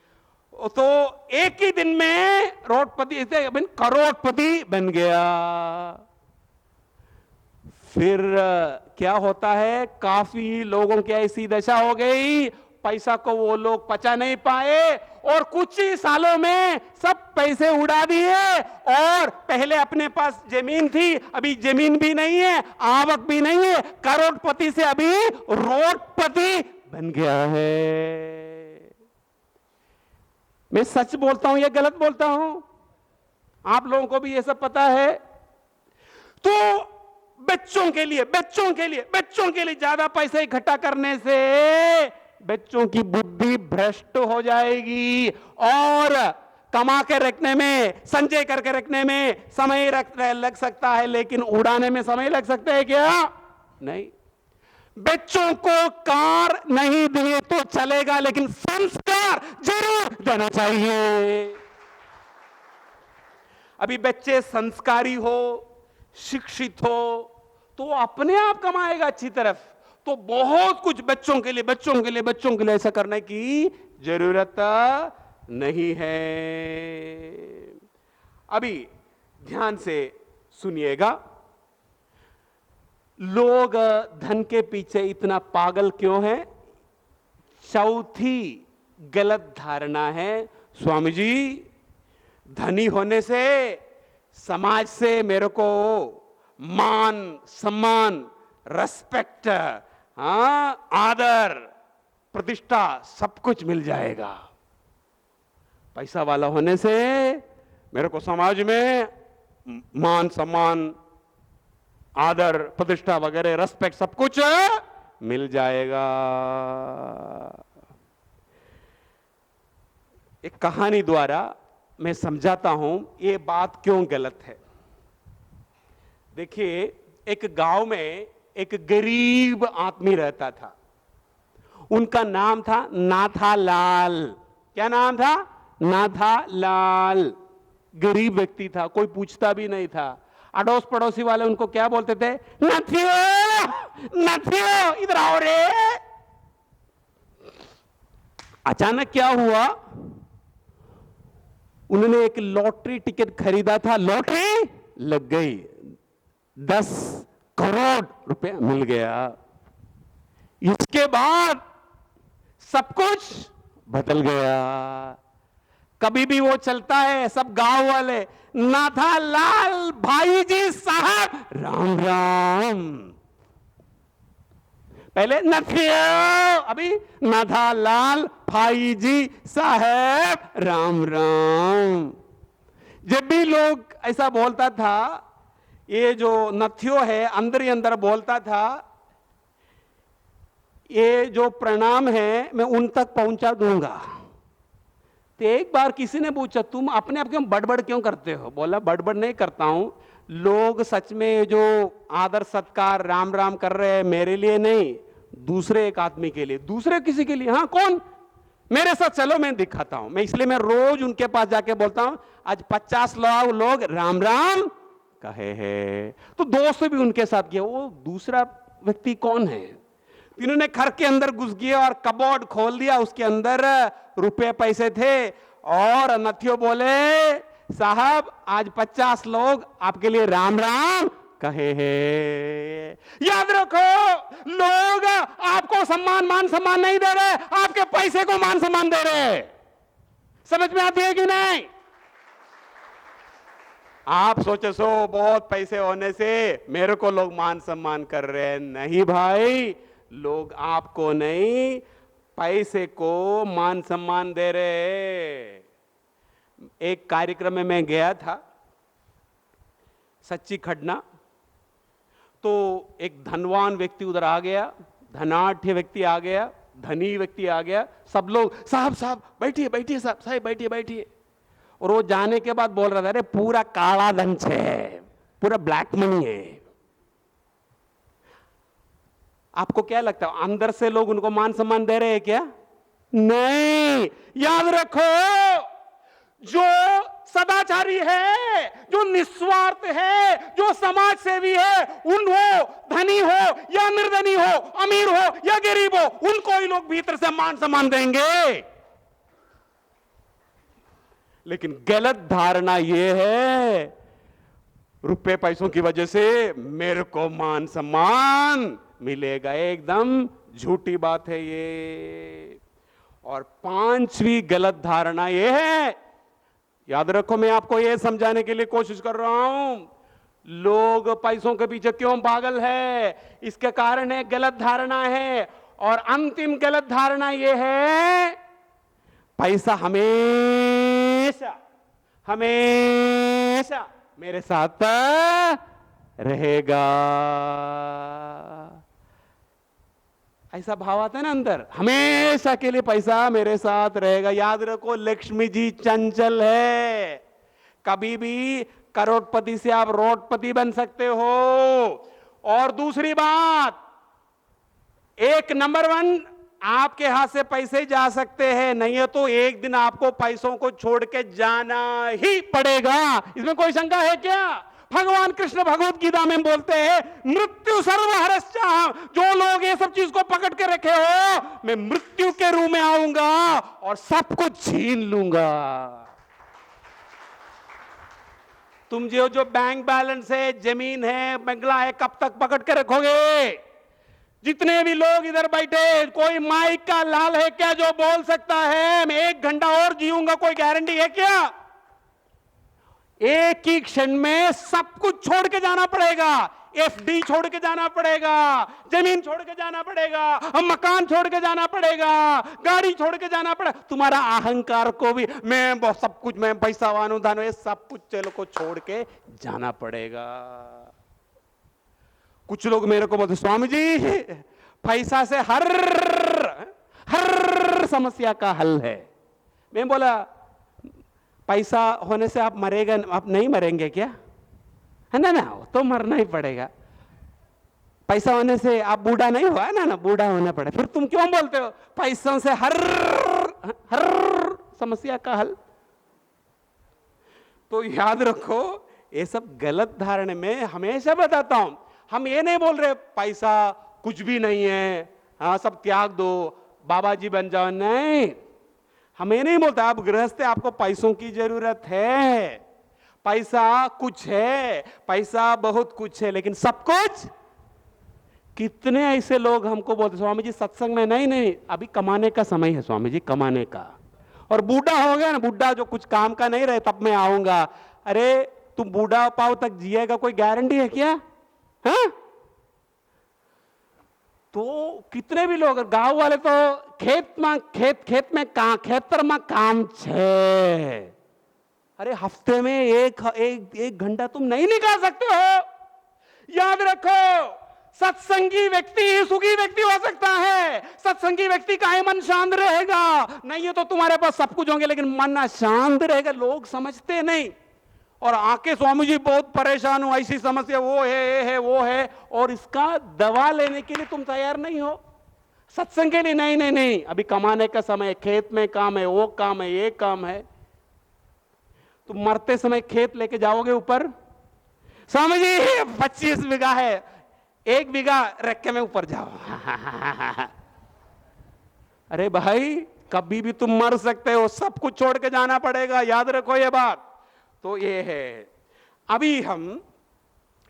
तो एक ही दिन में रोडपति से करोड़पति बन गया। फिर क्या होता है, काफी लोगों की ऐसी दशा हो गई, पैसा को वो लोग पचा नहीं पाए और कुछ ही सालों में सब पैसे उड़ा दिए। और पहले अपने पास जमीन थी, अभी जमीन भी नहीं है, आवक भी नहीं है, करोड़पति से अभी रोडपति बन गया है। मैं सच बोलता हूं या गलत बोलता हूं? आप लोगों को भी ये सब पता है। तो बच्चों के लिए, बच्चों के लिए, बच्चों के लिए ज्यादा पैसे इकट्ठा करने से बच्चों की बुद्धि भ्रष्ट हो जाएगी और कमा के रखने में, संचय करके रखने में समय लग सकता है, लेकिन उड़ाने में समय लग सकता है क्या? नहीं। बच्चों को कार नहीं दिए तो चलेगा, लेकिन संस्कार जरूर देना चाहिए। अभी बच्चे संस्कारी हो, शिक्षित हो, तो अपने आप कमाएगा अच्छी तरफ। तो बहुत कुछ बच्चों के लिए बच्चों के लिए बच्चों के लिए ऐसा करने की जरूरत नहीं है। अभी ध्यान से सुनिएगा, लोग धन के पीछे इतना पागल क्यों हैं? चौथी गलत धारणा है, स्वामी जी धनी होने से समाज से मेरे को मान सम्मान रेस्पेक्ट, आदर प्रतिष्ठा सब कुछ मिल जाएगा। पैसा वाला होने से मेरे को समाज में मान सम्मान आदर प्रतिष्ठा वगैरह रेस्पेक्ट सब कुछ मिल जाएगा। एक कहानी द्वारा मैं समझाता हूं ये बात क्यों गलत है। देखिए, एक गांव में एक गरीब आदमी रहता था। उनका नाम था नाथालाल। क्या नाम था? नाथालाल। गरीब व्यक्ति था, कोई पूछता भी नहीं था। अड़ोस पड़ोसी वाले उनको क्या बोलते थे? नथियो नथियो इधर आओ रे। अचानक क्या हुआ, उन्होंने एक लॉटरी टिकट खरीदा था, लॉटरी लग गई, 10 करोड़ रुपए मिल गया। इसके बाद सब कुछ बदल गया। कभी भी वो चलता है, सब गांव वाले नाथालाल भाई जी साहब राम राम। पहले नथियो, अभी नाथालाल भाई जी साहब राम राम। जब भी लोग ऐसा बोलता था, ये जो नथियो है अंदर ही अंदर बोलता था, ये जो प्रणाम है मैं उन तक पहुंचा दूंगा। तो एक बार किसी ने पूछा, तुम अपने आप क्यों बड़बड़ क्यों करते हो? बोला, बड़बड़ नहीं करता हूं, लोग सच में जो आदर सत्कार राम राम कर रहे हैं मेरे लिए नहीं, दूसरे एक आदमी के लिए, दूसरे किसी के लिए। हाँ, कौन? मेरे साथ चलो मैं दिखाता हूं। मैं इसलिए मैं रोज उनके पास जाके बोलता हूं, आज 50 लोग राम राम कहे हैं। तो दोस्त भी उनके साथ गया। वो दूसरा व्यक्ति कौन है? इन्होंने घर के अंदर घुस गया और कबोर्ड खोल दिया, उसके अंदर रुपए पैसे थे। और नथियो बोले, साहब आज 50 लोग आपके लिए राम राम कहे हैं। याद रखो, लोग आपको सम्मान मान सम्मान नहीं दे रहे, आपके पैसे को मान सम्मान दे रहे। समझ में आती है कि नहीं? आप सोचे सो बहुत पैसे होने से मेरे को लोग मान सम्मान कर रहे हैं। नहीं भाई, लोग आपको नहीं पैसे को मान सम्मान दे रहे। एक कार्यक्रम में मैं गया था, सच्ची खड़ना। तो एक धनवान व्यक्ति उधर आ गया, धनाढ्य व्यक्ति आ गया, धनी व्यक्ति आ गया। सब लोग साहब साहब बैठिए बैठिए, साहब साहब बैठिए बैठिए। और वो जाने के बाद बोल रहा था, अरे पूरा काला धन है, पूरा ब्लैक मनी है। आपको क्या लगता है, अंदर से लोग उनको मान सम्मान दे रहे हैं क्या? नहीं। याद रखो, जो सदाचारी है, जो निस्वार्थ है, जो समाज सेवी है, उन हो धनी हो या निर्धनी हो, अमीर हो या गरीब हो, उनको ही लोग भीतर से मान सम्मान देंगे। लेकिन गलत धारणा यह है, रुपए पैसों की वजह से मेरे को मान सम्मान मिलेगा। एकदम झूठी बात है ये। और 5वीं गलत धारणा यह है, याद रखो, मैं आपको यह समझाने के लिए कोशिश कर रहा हूं, लोग पैसों के पीछे क्यों पागल है, इसके कारण एक गलत धारणा है। और अंतिम गलत धारणा यह है, पैसा हमेशा हमेशा मेरे साथ रहेगा। ऐसा भाव आता है ना अंदर, हमेशा के लिए पैसा मेरे साथ रहेगा। याद रखो, लक्ष्मी जी चंचल है। कभी भी करोड़पति से आप रोडपति बन सकते हो। और दूसरी बात, एक नंबर 1 आपके हाथ से पैसे जा सकते हैं, नहीं है तो एक दिन आपको पैसों को छोड़ के जाना ही पड़ेगा। इसमें कोई शंका है क्या? भगवान कृष्ण भगवत गीता में बोलते हैं मृत्यु सर्वहरश्चाहम्, जो लोग ये सब चीज को पकड़ के रखे हो, मैं मृत्यु के रूप में आऊंगा और सब कुछ छीन लूंगा। तुम जो बैंक बैलेंस है, जमीन है, बंगला है, कब तक पकड़ के रखोगे? जितने भी लोग इधर बैठे, कोई माइक का लाल है क्या जो बोल सकता है मैं 1 घंटा और जीऊंगा? कोई गारंटी है क्या? एक ही क्षण में सब कुछ छोड़ के जाना पड़ेगा। एफडी छोड़ के जाना पड़ेगा, जमीन छोड़ के जाना पड़ेगा, मकान छोड़ के जाना पड़ेगा, गाड़ी छोड़ के जाना पड़ेगा। तुम्हारा अहंकार को भी, मैं सब कुछ, मैं पैसावान हूं, धन, ये सब कुछ चलो को छोड़ के जाना पड़ेगा। कुछ लोग मेरे को बोलते स्वामी जी पैसा से हर समस्या का हल है। मैं बोला पैसा होने से आप मरेगा, आप नहीं मरेंगे क्या? है ना, तो मरना ही पड़ेगा। पैसा होने से आप बूढ़ा नहीं हुआ ना, बूढ़ा होना पड़ेगा। फिर तुम क्यों बोलते हो पैसों से हर समस्या का हल? तो याद रखो, ये सब गलत धारणा में हमेशा बताता हूं। हम ये नहीं बोल रहे पैसा कुछ भी नहीं है, हाँ सब त्याग दो, बाबा जी बन जाओ, नहीं। हम ये नहीं बोलते आप गृहस्थ, आपको पैसों की जरूरत है, पैसा कुछ है, पैसा बहुत कुछ है, लेकिन सब कुछ। कितने ऐसे लोग हमको बोलते स्वामी जी सत्संग में नहीं, अभी कमाने का समय है स्वामी जी, कमाने का, और बूढ़ा हो गया ना, बूढ़ा जो कुछ काम का नहीं रहे तब मैं आऊंगा। अरे तुम बूढ़ा पाव तक जिएगा, कोई गारंटी है क्या? हाँ? तो कितने भी लोग, गांव वाले तो खेत में खेतर में काम छे। अरे हफ्ते में एक घंटा तुम नहीं निकाल सकते हो? याद रखो, सत्संगी व्यक्ति ही सुखी व्यक्ति हो सकता है। सत्संगी व्यक्ति का ही मन शांत रहेगा। नहीं है तो तुम्हारे पास सब कुछ होंगे लेकिन मन अशांत रहेगा। लोग समझते नहीं, और आके स्वामी जी बहुत परेशान हूं, ऐसी समस्या, वो है वो है, और इसका दवा लेने के लिए तुम तैयार नहीं हो। सत्संग के लिए नहीं, अभी कमाने का समय, खेत में काम है, वो काम है, ये काम है। तुम मरते समय खेत लेके जाओगे ऊपर? स्वामी जी 25 बीघा है, 1 बीघा रख के मैं ऊपर जाओ। अरे भाई कभी भी तुम मर सकते हो, सब कुछ छोड़ के जाना पड़ेगा, याद रखो ये बात। तो ये है, अभी हम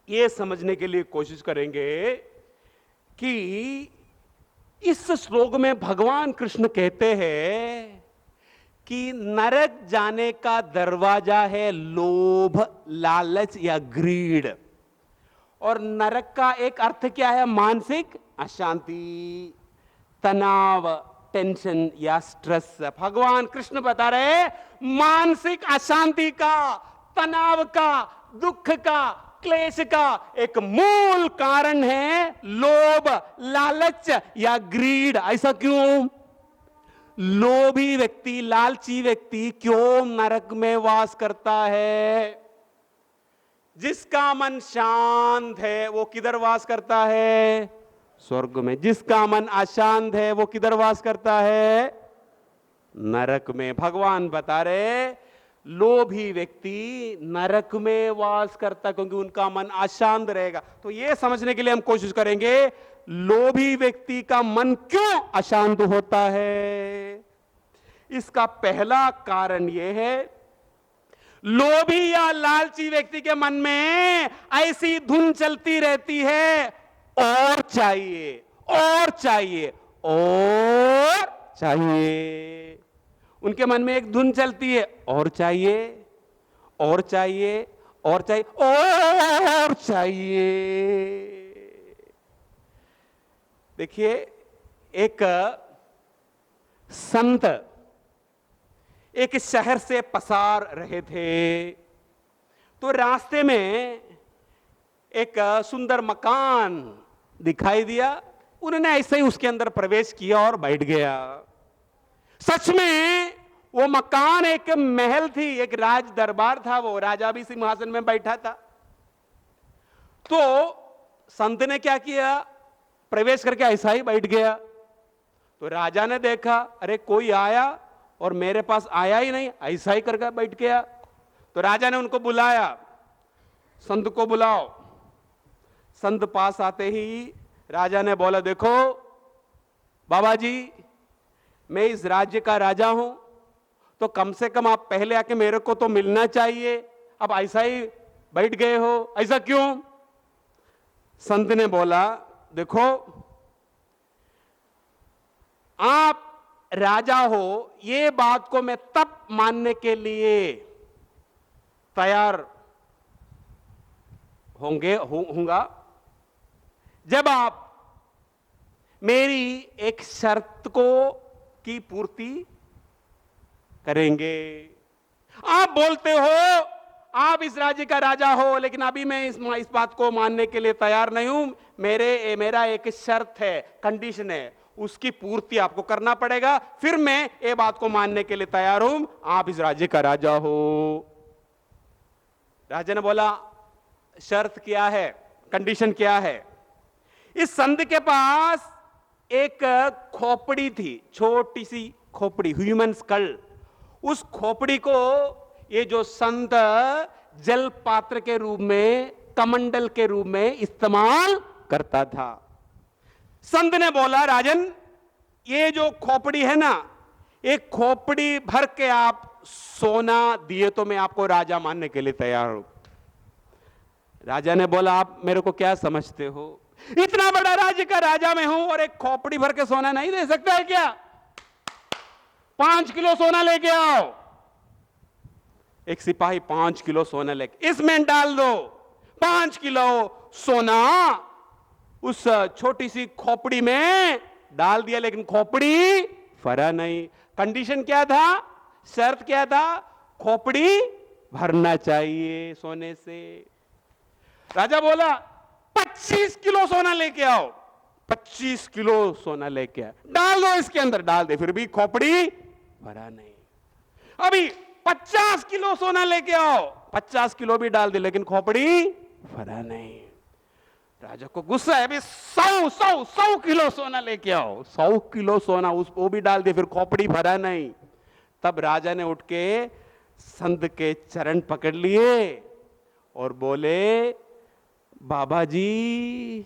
ये समझने के लिए कोशिश करेंगे कि इस श्लोक में भगवान कृष्ण कहते हैं कि नरक जाने का दरवाजा है लोभ, लालच या ग्रीड। और नरक का एक अर्थ क्या है? मानसिक अशांति, तनाव, टेंशन या स्ट्रेस। भगवान कृष्ण बता रहे हैं मानसिक अशांति का, तनाव का, दुख का, क्लेश का एक मूल कारण है लोभ, लालच या ग्रीड। ऐसा क्यों? लोभी व्यक्ति, लालची व्यक्ति क्यों नरक में वास करता है? जिसका मन शांत है वो किधर वास करता है? स्वर्ग में। जिसका मन अशांत है वो किधर वास करता है? नरक में। भगवान बता रहे लोभी व्यक्ति नरक में वास करता क्योंकि उनका मन अशांत रहेगा। तो यह समझने के लिए हम कोशिश करेंगे लोभी व्यक्ति का मन क्यों अशांत होता है। इसका पहला कारण यह है, लोभी या लालची व्यक्ति के मन में ऐसी धुन चलती रहती है, और चाहिए, और चाहिए, और चाहिए। उनके मन में एक धुन चलती है, और चाहिए, और चाहिए, और चाहिए, और चाहिए। देखिए, एक संत एक शहर से पसार रहे थे, तो रास्ते में एक सुंदर मकान दिखाई दिया। उन्होंने ऐसे ही उसके अंदर प्रवेश किया और बैठ गया। सच में वो मकान एक महल थी, एक राज दरबार था, वो राजा भी सिंहासन में बैठा था। तो संत ने क्या किया, प्रवेश करके ऐसा ही बैठ गया। तो राजा ने देखा, अरे कोई आया और मेरे पास आया ही नहीं, ऐसा ही करके बैठ गया। तो राजा ने उनको बुलाया, संत को बुलाओ। संत पास आते ही राजा ने बोला, देखो बाबा जी, मैं इस राज्य का राजा हूं, तो कम से कम आप पहले आके मेरे को तो मिलना चाहिए। अब ऐसा ही बैठ गए हो, ऐसा क्यों? संत ने बोला, देखो आप राजा हो, ये बात को मैं तब मानने के लिए तैयार होऊंगा जब आप मेरी एक शर्त को की पूर्ति करेंगे। आप बोलते हो आप इस राज्य का राजा हो, लेकिन अभी मैं इस बात को मानने के लिए तैयार नहीं हूं। मेरा एक शर्त है, कंडीशन है, उसकी पूर्ति आपको करना पड़ेगा, फिर मैं ये बात को मानने के लिए तैयार हूं, आप इस राज्य का राजा हो। राजा ने बोला, शर्त क्या है, कंडीशन क्या है? इस संत के पास एक खोपड़ी थी, छोटी सी खोपड़ी, ह्यूमन स्कल। उस खोपड़ी को ये जो संत जल पात्र के रूप में, कमंडल के रूप में इस्तेमाल करता था। संत ने बोला, राजन ये जो खोपड़ी है ना, एक खोपड़ी भर के आप सोना दिए तो मैं आपको राजा मानने के लिए तैयार हूं। राजा ने बोला, आप मेरे को क्या समझते हो? इतना बड़ा राज्य का राजा मैं हूं और एक खोपड़ी भर के सोना नहीं दे सकता है क्या? 5 किलो सोना लेके आओ। एक सिपाही 5 किलो सोना लेके, इसमें डाल दो। 5 किलो सोना उस छोटी सी खोपड़ी में डाल दिया, लेकिन खोपड़ी भरा नहीं। कंडीशन क्या था, शर्त क्या था? खोपड़ी भरना चाहिए सोने से। राजा बोला, 25 किलो सोना लेके आओ। 25 किलो सोना लेके आओ, डाल दो इसके अंदर, डाल दे, फिर भी खोपड़ी भरा नहीं। अभी 50 किलो सोना लेके आओ, 50 किलो भी डाल दे, लेकिन खोपड़ी भरा नहीं। राजा को गुस्सा है, अभी 100 किलो सोना लेके आओ, 100 किलो सोना वो भी डाल दे, फिर खोपड़ी भरा नहीं। तब राजा ने उठ के संत के चरण पकड़ लिए और बोले, बाबा जी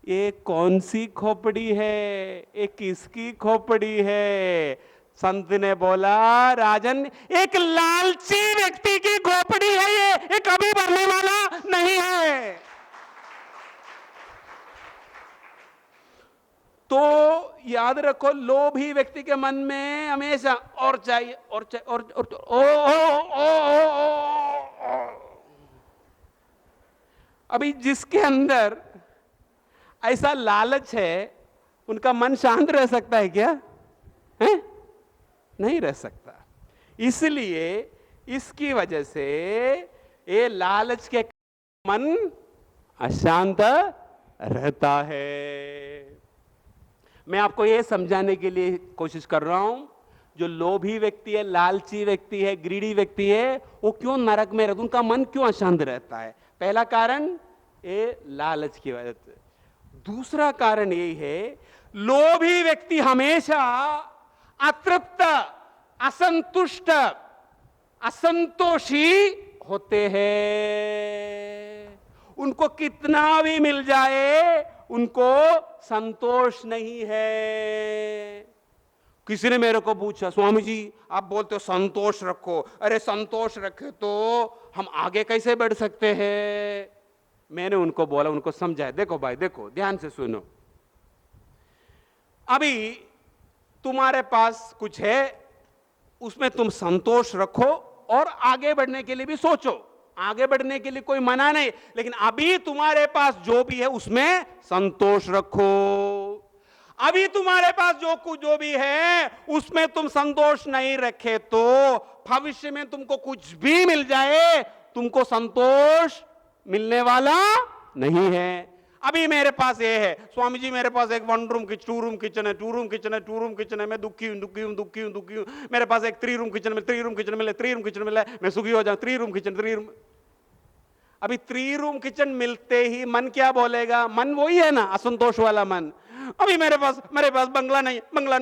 ये कौन सी खोपड़ी है, ये किसकी खोपड़ी है? संत ने बोला, राजन एक लालची व्यक्ति की खोपड़ी है, ये कभी भरने वाला नहीं है। तो याद रखो, लोभी व्यक्ति के मन में हमेशा और चाहिए और चाहिए और ओ, ओ, ओ, ओ, ओ। अभी जिसके अंदर ऐसा लालच है, उनका मन शांत रह सकता है क्या? है? नहीं रह सकता। इसलिए इसकी वजह से ये लालच के मन अशांत रहता है। मैं आपको ये समझाने के लिए कोशिश कर रहा हूं, जो लोभी व्यक्ति है, लालची व्यक्ति है, ग्रीडी व्यक्ति है, वो क्यों नरक में रहता, उनका मन क्यों अशांत रहता है? पहला कारण ये लालच की वजह से। दूसरा कारण यही है, लोभी व्यक्ति हमेशा अतृप्त, असंतुष्ट, असंतोषी होते हैं। उनको कितना भी मिल जाए, उनको संतोष नहीं है। किसी ने मेरे को पूछा, स्वामी जी आप बोलते हो संतोष रखो, अरे संतोष रखे तो हम आगे कैसे बढ़ सकते हैं? मैंने उनको बोला, उनको समझाया, देखो भाई, देखो ध्यान से सुनो। अभी तुम्हारे पास कुछ है, उसमें तुम संतोष रखो और आगे बढ़ने के लिए भी सोचो। आगे बढ़ने के लिए कोई मना नहीं, लेकिन अभी तुम्हारे पास जो भी है उसमें संतोष रखो। अभी तुम्हारे पास जो भी है उसमें तुम संतोष नहीं रखे तो भविष्य में तुमको कुछ भी मिल जाए, तुमको संतोष मिलने वाला नहीं है। अभी मेरे पास ये है, स्वामी जी मेरे पास एक 1 रूम किचन, 2 रूम किचन है, 2 रूम किचन है, 2 रूम किचन है, मैं दुखी हूं। मेरे पास एक 3 रूम किचन में 3 रूम किचन मिले, 3 रूम किचन मिले, मैं सुखी हो जाऊं। 3 रूम किचन, 3 रूम। अभी 3 रूम किचन मिलते ही मन क्या बोलेगा? मन वही है ना, असंतोष वाला मन। अभी मेरे पास बंगला नहीं, बंगला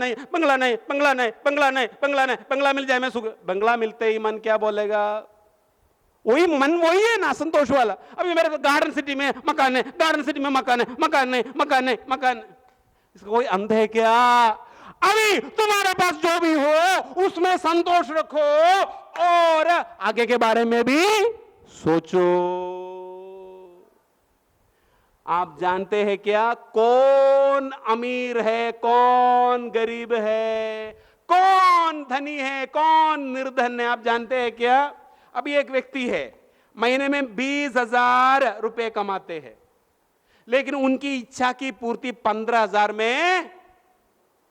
मिल जाए मैं सुख। बंगला मिलते ही मन क्या बोलेगा? वही मन वही है ना संतोष वाला। अभी मेरे गार्डन सिटी में मकान है, गार्डन सिटी में मकान है, मकान नहीं, मकान नहीं, मकान। इसका कोई अंत है क्या? अभी तुम्हारे पास जो भी हो उसमें संतोष रखो और आगे के बारे में भी सोचो। आप जानते हैं क्या, कौन अमीर है, कौन गरीब है, कौन धनी है, कौन निर्धन है? आप जानते हैं क्या? अभी एक व्यक्ति है, महीने में 20,000 रुपए कमाते हैं, लेकिन उनकी इच्छा की पूर्ति 15,000 में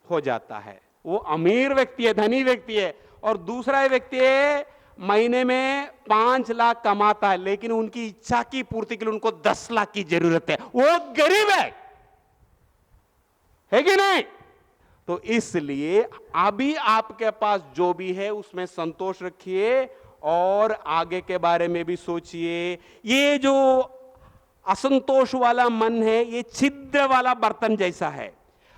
हो जाता है। वो अमीर व्यक्ति है, धनी व्यक्ति है। और दूसरा व्यक्ति है, महीने में 5 लाख कमाता है, लेकिन उनकी इच्छा की पूर्ति के लिए उनको 10 लाख की जरूरत है। वो गरीब है कि नहीं? तो इसलिए अभी आपके पास जो भी है उसमें संतोष रखिए और आगे के बारे में भी सोचिए। ये जो असंतोष वाला मन है, ये छिद्र वाला बर्तन जैसा है।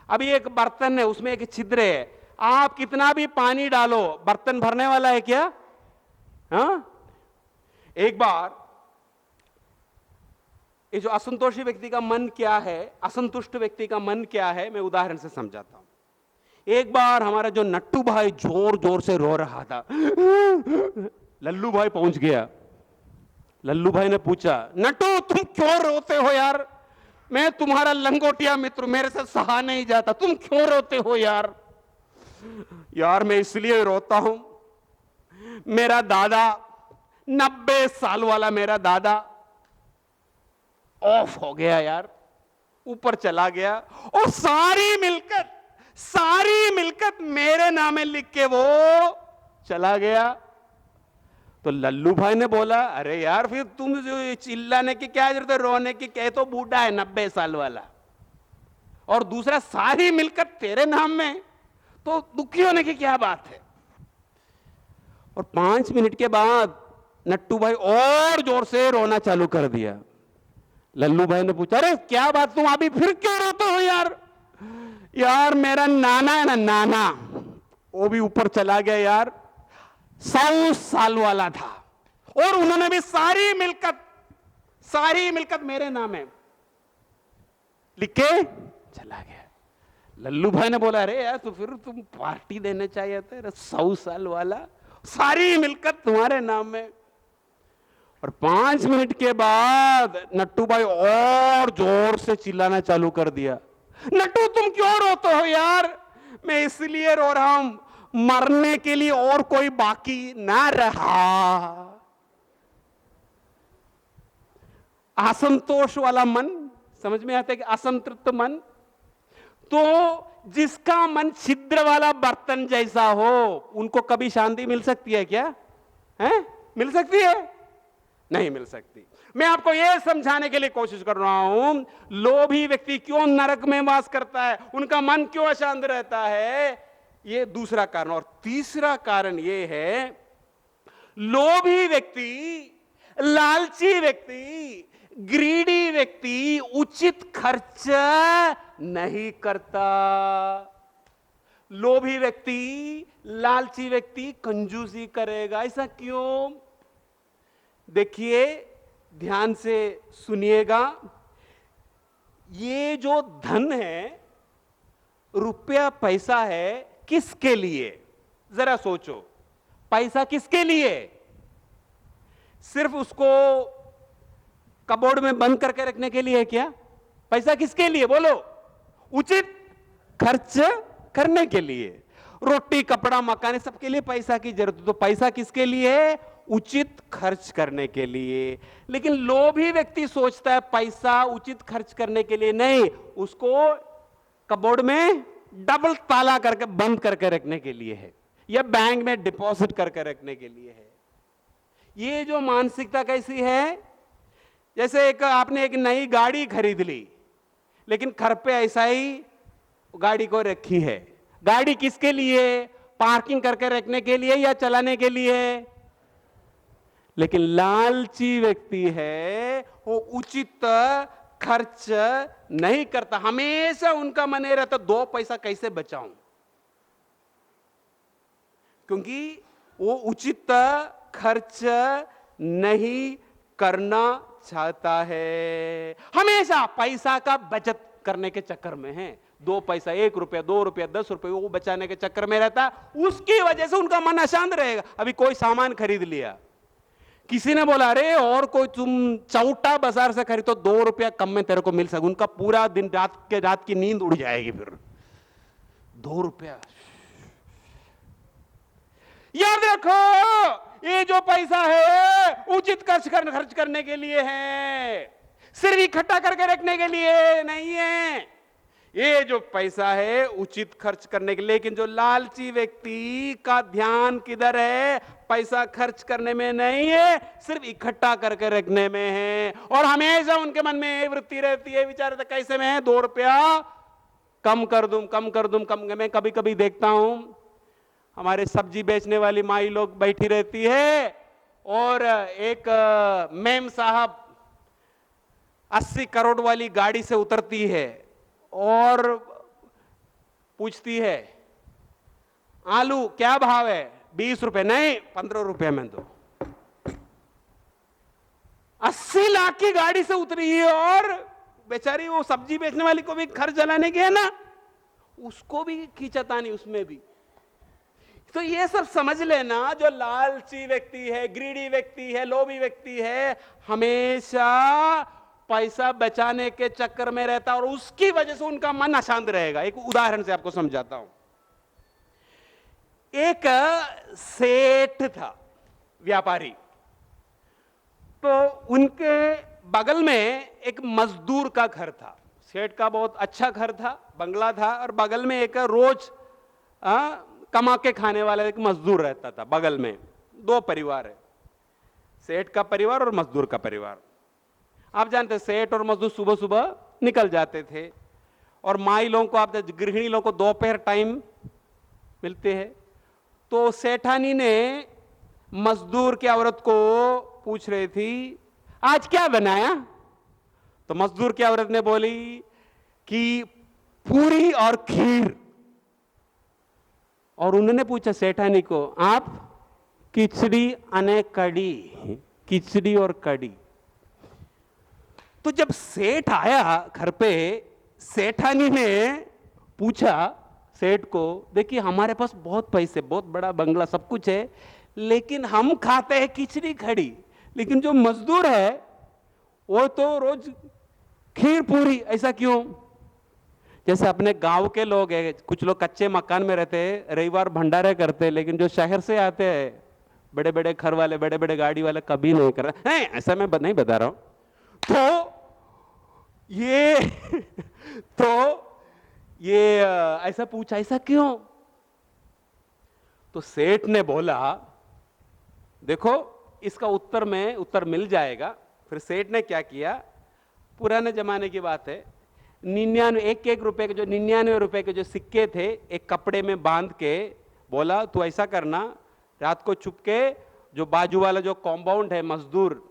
अभी एक बर्तन है, उसमें एक छिद्र है, आप कितना भी पानी डालो, बर्तन भरने वाला है क्या? हाँ? एक बार ये जो असंतोषी व्यक्ति का मन क्या है, असंतुष्ट व्यक्ति का मन क्या है, मैं उदाहरण से समझाता हूं। एक बार हमारा जो नट्टू भाई जोर जोर से रो रहा था, लल्लू भाई पहुंच गया। लल्लू भाई ने पूछा, नट्टू तुम क्यों रोते हो यार? मैं तुम्हारा लंगोटिया मित्र, मेरे से सहा नहीं जाता, तुम क्यों रोते हो यार? यार मैं इसलिए रोता हूं, मेरा दादा 90 साल वाला मेरा दादा ऑफ हो गया यार, ऊपर चला गया और सारी मिलकत मेरे नामे लिख के वो चला गया। तो लल्लू भाई ने बोला, अरे यार फिर तुम जो चिल्लाने की क्या जरूरत है, रोने की? क्या तो बूढ़ा है 90 साल वाला, और दूसरा सारी मिलकत तेरे नाम में, तो दुखी होने की क्या बात है? और 5 मिनट के बाद नट्टू भाई और जोर से रोना चालू कर दिया। लल्लू भाई ने पूछा, अरे क्या बात, तुम अभी फिर क्यों रोते हो यार? यार मेरा नाना है ना, नाना, वो भी ऊपर चला गया यार, 100 साल वाला था, और उन्होंने भी सारी मिलकत मेरे नाम है लिख के चला गया। लल्लू भाई ने बोला, अरे यार तो फिर तुम पार्टी देने चाहिए थे, 100 साल वाला, सारी मिलकत तुम्हारे नाम में। और 5 मिनट के बाद नट्टू भाई और जोर से चिल्लाना चालू कर दिया, नट्टू तुम क्यों रोते हो यार? मैं इसलिए रो रहा हूं, मरने के लिए और कोई बाकी ना रहा। असंतोष वाला मन, समझ में आता है कि असंतृप्त मन, तो जिसका मन छिद्र वाला बर्तन जैसा हो, उनको कभी शांति मिल सकती है क्या? है? मिल सकती है? नहीं मिल सकती। मैं आपको यह समझाने के लिए कोशिश कर रहा हूं, लोभी व्यक्ति क्यों नरक में वास करता है, उनका मन क्यों अशांत रहता है, यह दूसरा कारण। और तीसरा कारण यह है, लोभी व्यक्ति, लालची व्यक्ति, ग्रीडी व्यक्ति उचित खर्च नहीं करता। लोभी व्यक्ति, लालची व्यक्ति कंजूसी करेगा। ऐसा क्यों? देखिए, ध्यान से सुनिएगा। ये जो धन है, रुपया पैसा है, किसके लिए? जरा सोचो, पैसा किसके लिए? सिर्फ उसको कबोर्ड में बंद करके रखने के लिए है क्या? पैसा किसके लिए बोलो? उचित खर्च करने के लिए। रोटी कपड़ा मकान सबके लिए पैसा की जरूरत है, तो पैसा किसके लिए है? उचित खर्च करने के लिए। लेकिन लोभी व्यक्ति सोचता है पैसा उचित खर्च करने के लिए नहीं, उसको कबोर्ड में डबल ताला करके बंद करके रखने के लिए है, या बैंक में डिपॉजिट करके रखने के लिए है। ये जो मानसिकता कैसी है, जैसे आपने एक नई गाड़ी खरीद ली, लेकिन घर पे ऐसा ही गाड़ी को रखी है। गाड़ी किसके लिए? पार्किंग करके रखने के लिए या चलाने के लिए? लेकिन लालची व्यक्ति है, वो उचित खर्च नहीं करता। हमेशा उनका मन ये रहता, 2 पैसा कैसे बचाऊं, क्योंकि वो उचित खर्च नहीं करना चाहता है। हमेशा पैसा का बचत करने के चक्कर में है। 2 पैसा, 1 रुपया, 2 रुपया, 10 रुपये वो बचाने के चक्कर में रहता है। उसकी वजह से उनका मन अशांत रहेगा। अभी कोई सामान खरीद लिया, किसी ने बोला अरे और कोई तुम चौटा बाजार से खरीदो 2 रुपया कम में तेरे को मिल सके, उनका पूरा दिन रात की नींद उड़ जाएगी। फिर 2 रुपया। याद रखो, ये जो पैसा है उचित खर्च करने के लिए है, सिर्फ इकट्ठा करके रखने के लिए नहीं है। ये जो पैसा है उचित खर्च करने के लिए। लेकिन जो लालची व्यक्ति का ध्यान किधर है? पैसा खर्च करने में नहीं है, सिर्फ इकट्ठा करके रखने में है। और हमेशा उनके मन में वृत्ति रहती है, विचार रहता कैसे में 2 रुपया कम कर दूं, कम कर दूं, कम। मैं कभी कभी देखता हूं हमारे सब्जी बेचने वाली माई लोग बैठी रहती है और एक मेम साहब 80 करोड़ वाली गाड़ी से उतरती है और पूछती है आलू क्या भाव है? 20 रुपए। नहीं, 15 रुपए में दो। 80 लाख की गाड़ी से उतरी है और बेचारी वो सब्जी बेचने वाली को भी घर चलाने के है ना, उसको भी खींचता नहीं उसमें भी। तो ये सब समझ लेना, जो लालची व्यक्ति है, ग्रीडी व्यक्ति है, लोभी व्यक्ति है, हमेशा पैसा बचाने के चक्कर में रहता और उसकी वजह से उनका मन अशांत रहेगा। एक उदाहरण से आपको समझाता हूं। एक सेठ था, व्यापारी, तो उनके बगल में एक मजदूर का घर था। सेठ का बहुत अच्छा घर था, बंगला था, और बगल में एक रोज कमा के खाने वाला एक मजदूर रहता था। बगल में 2 परिवार है, सेठ का परिवार और मजदूर का परिवार। आप जानते हैं सेठ और मजदूर सुबह सुबह निकल जाते थे और माई लोगों को, आप गृहिणी लोगों को दोपहर टाइम मिलते हैं। तो सेठानी ने मजदूर की औरत को पूछ रही थी आज क्या बनाया? तो मजदूर की औरत ने बोली कि पूरी और खीर। और उन्होंने पूछा सेठानी को आप? खिचड़ी अने कड़ी, खिचड़ी और कड़ी। तो जब सेठ आया घर पे, सेठानी ने पूछा सेठ को, देखिए हमारे पास बहुत पैसे, बहुत बड़ा बंगला, सब कुछ है, लेकिन हम खाते हैं खिचड़ी कड़ी, लेकिन जो मजदूर है वो तो रोज खीर पूरी, ऐसा क्यों? जैसे अपने गांव के लोग हैं, कुछ लोग कच्चे मकान में रहते हैं, रविवार भंडारे करते हैं, लेकिन जो शहर से आते हैं, बड़े बड़े घर वाले, बड़े बड़े गाड़ी वाले, कभी नहीं कर रहे हैं। ऐसा मैं नहीं बता रहा हूं। तो ये ऐसा पूछा, ऐसा क्यों? तो सेठ ने बोला देखो इसका उत्तर मिल जाएगा। फिर सेठ ने क्या किया, पुराने जमाने की बात है, 99 एक रुपए के, जो 99 रुपए के जो सिक्के थे, एक कपड़े में बांध के बोला तू ऐसा करना, रात को छुपके जो बाजू वाला जो कॉम्पाउंड है, मजदूर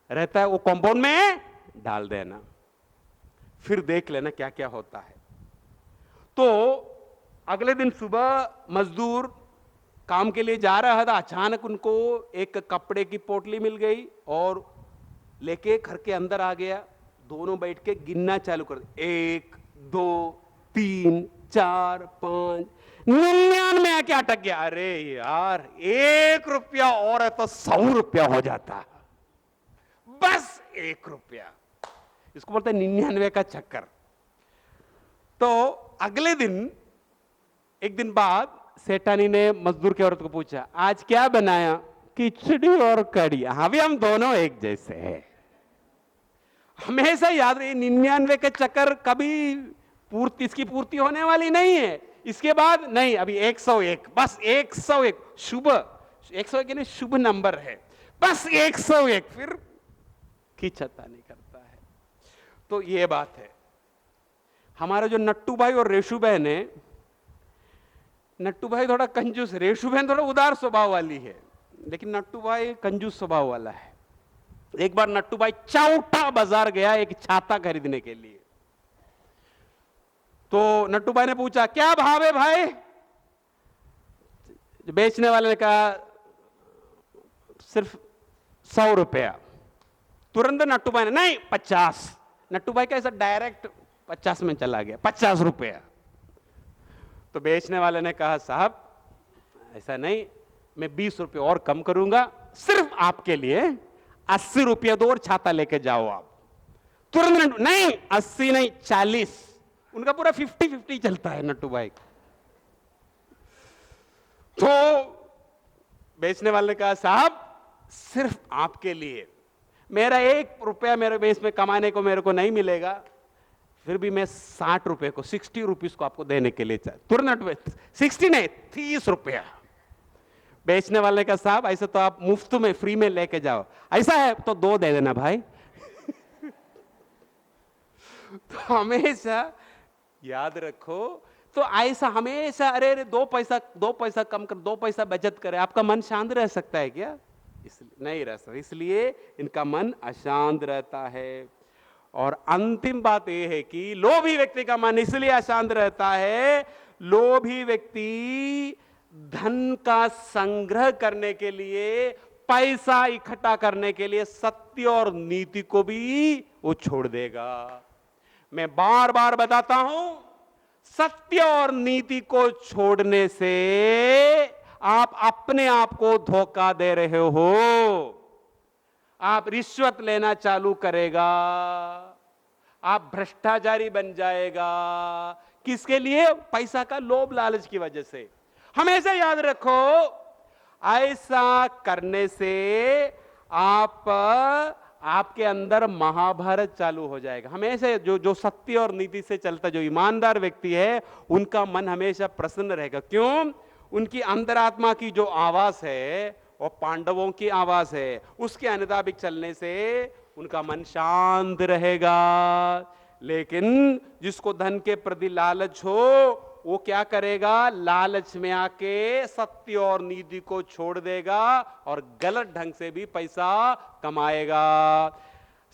रहता है, वो कॉम्पाउंड में डाल देना, फिर देख लेना क्या क्या होता है। तो अगले दिन सुबह मजदूर काम के लिए जा रहा था, अचानक उनको एक कपड़े की पोटली मिल गई और लेके घर के अंदर आ गया। दोनों बैठ के गिनना चालू कर दिया, 1 2 3 4 5, 99 आके अटक गया। अरे यार 1 रुपया और है तो 100 रुपया हो जाता, बस 1 रुपया। इसको बोलते हैं 99 का चक्कर। तो अगले दिन, एक दिन बाद, सेठानी ने मजदूर की औरत को पूछा आज क्या बनाया? खिचड़ी और कड़ी। हाँ भी हम दोनों एक जैसे हैं। हमेशा याद रहे 99 के चक्कर कभी इसकी पूर्ति होने वाली नहीं है। इसके बाद नहीं, अभी 101, बस 101 शुभ, 101 यानी शुभ नंबर है, बस 101, फिर खींचता नहीं करता है। तो ये बात है। हमारा जो नट्टू भाई और रेशु बहन है, नट्टू भाई थोड़ा कंजूस, रेशु बहन थोड़ा उदार स्वभाव वाली है, लेकिन नट्टू भाई कंजूस स्वभाव वाला है। एक बार नट्टू भाई चौटा बाजार गया एक छाता खरीदने के लिए। तो नट्टू भाई ने पूछा क्या भाव है भाई? बेचने वाले ने कहा सिर्फ 100 रुपया, तुरंत नट्टू भाई ने नहीं 50, नट्टू भाई का ऐसा डायरेक्ट 50 में चला गया, 50 रुपया। तो बेचने वाले ने कहा साहब ऐसा नहीं, मैं 20 रुपये और कम करूंगा, सिर्फ आपके लिए 80 रुपया दो और छाता लेके जाओ आप। तुरंत नहीं 80 नहीं 40, उनका पूरा 50-50 चलता है नट्टू भाई। तो बेचने वाले ने कहा साहब सिर्फ आपके लिए, मेरा 1 रुपया मेरे बेस में कमाने को मेरे को नहीं मिलेगा, फिर भी मैं 60 रुपए को 60 रुपीज को आपको देने के लिए चाहे। तुरंत 60 नहीं 30 रुपया। बेचने वाले का साहब ऐसे तो आप मुफ्त में फ्री में लेके जाओ, ऐसा है तो 2 दे देना भाई। तो हमेशा याद रखो, तो ऐसा हमेशा अरे अरे 2 पैसा कम कर, 2 पैसा बचत करे, आपका मन शांत रह सकता है क्या? इसलिए नहीं रह सकता, इसलिए इनका मन अशांत रहता है। और अंतिम बात यह है कि लोभी व्यक्ति का मन इसलिए अशांत रहता है, लोभी व्यक्ति धन का संग्रह करने के लिए, पैसा इकट्ठा करने के लिए सत्य और नीति को भी वो छोड़ देगा। मैं बार बार बताता हूं, सत्य और नीति को छोड़ने से आप अपने आप को धोखा दे रहे हो। आप रिश्वत लेना चालू करेगा, आप भ्रष्टाचारी बन जाएगा। किसके लिए? पैसा का लोभ लालच की वजह से। हमेशा याद रखो, ऐसा करने से आपके अंदर महाभारत चालू हो जाएगा। हमेशा जो सत्य और नीति से चलता, जो ईमानदार व्यक्ति है, उनका मन हमेशा प्रसन्न रहेगा। क्यों? उनकी अंतरात्मा की जो आवाज है वो पांडवों की आवाज है, उसके अनुताबिक चलने से उनका मन शांत रहेगा। लेकिन जिसको धन के प्रति लालच हो, वो क्या करेगा? लालच में आके सत्य और नीति को छोड़ देगा और गलत ढंग से भी पैसा कमाएगा।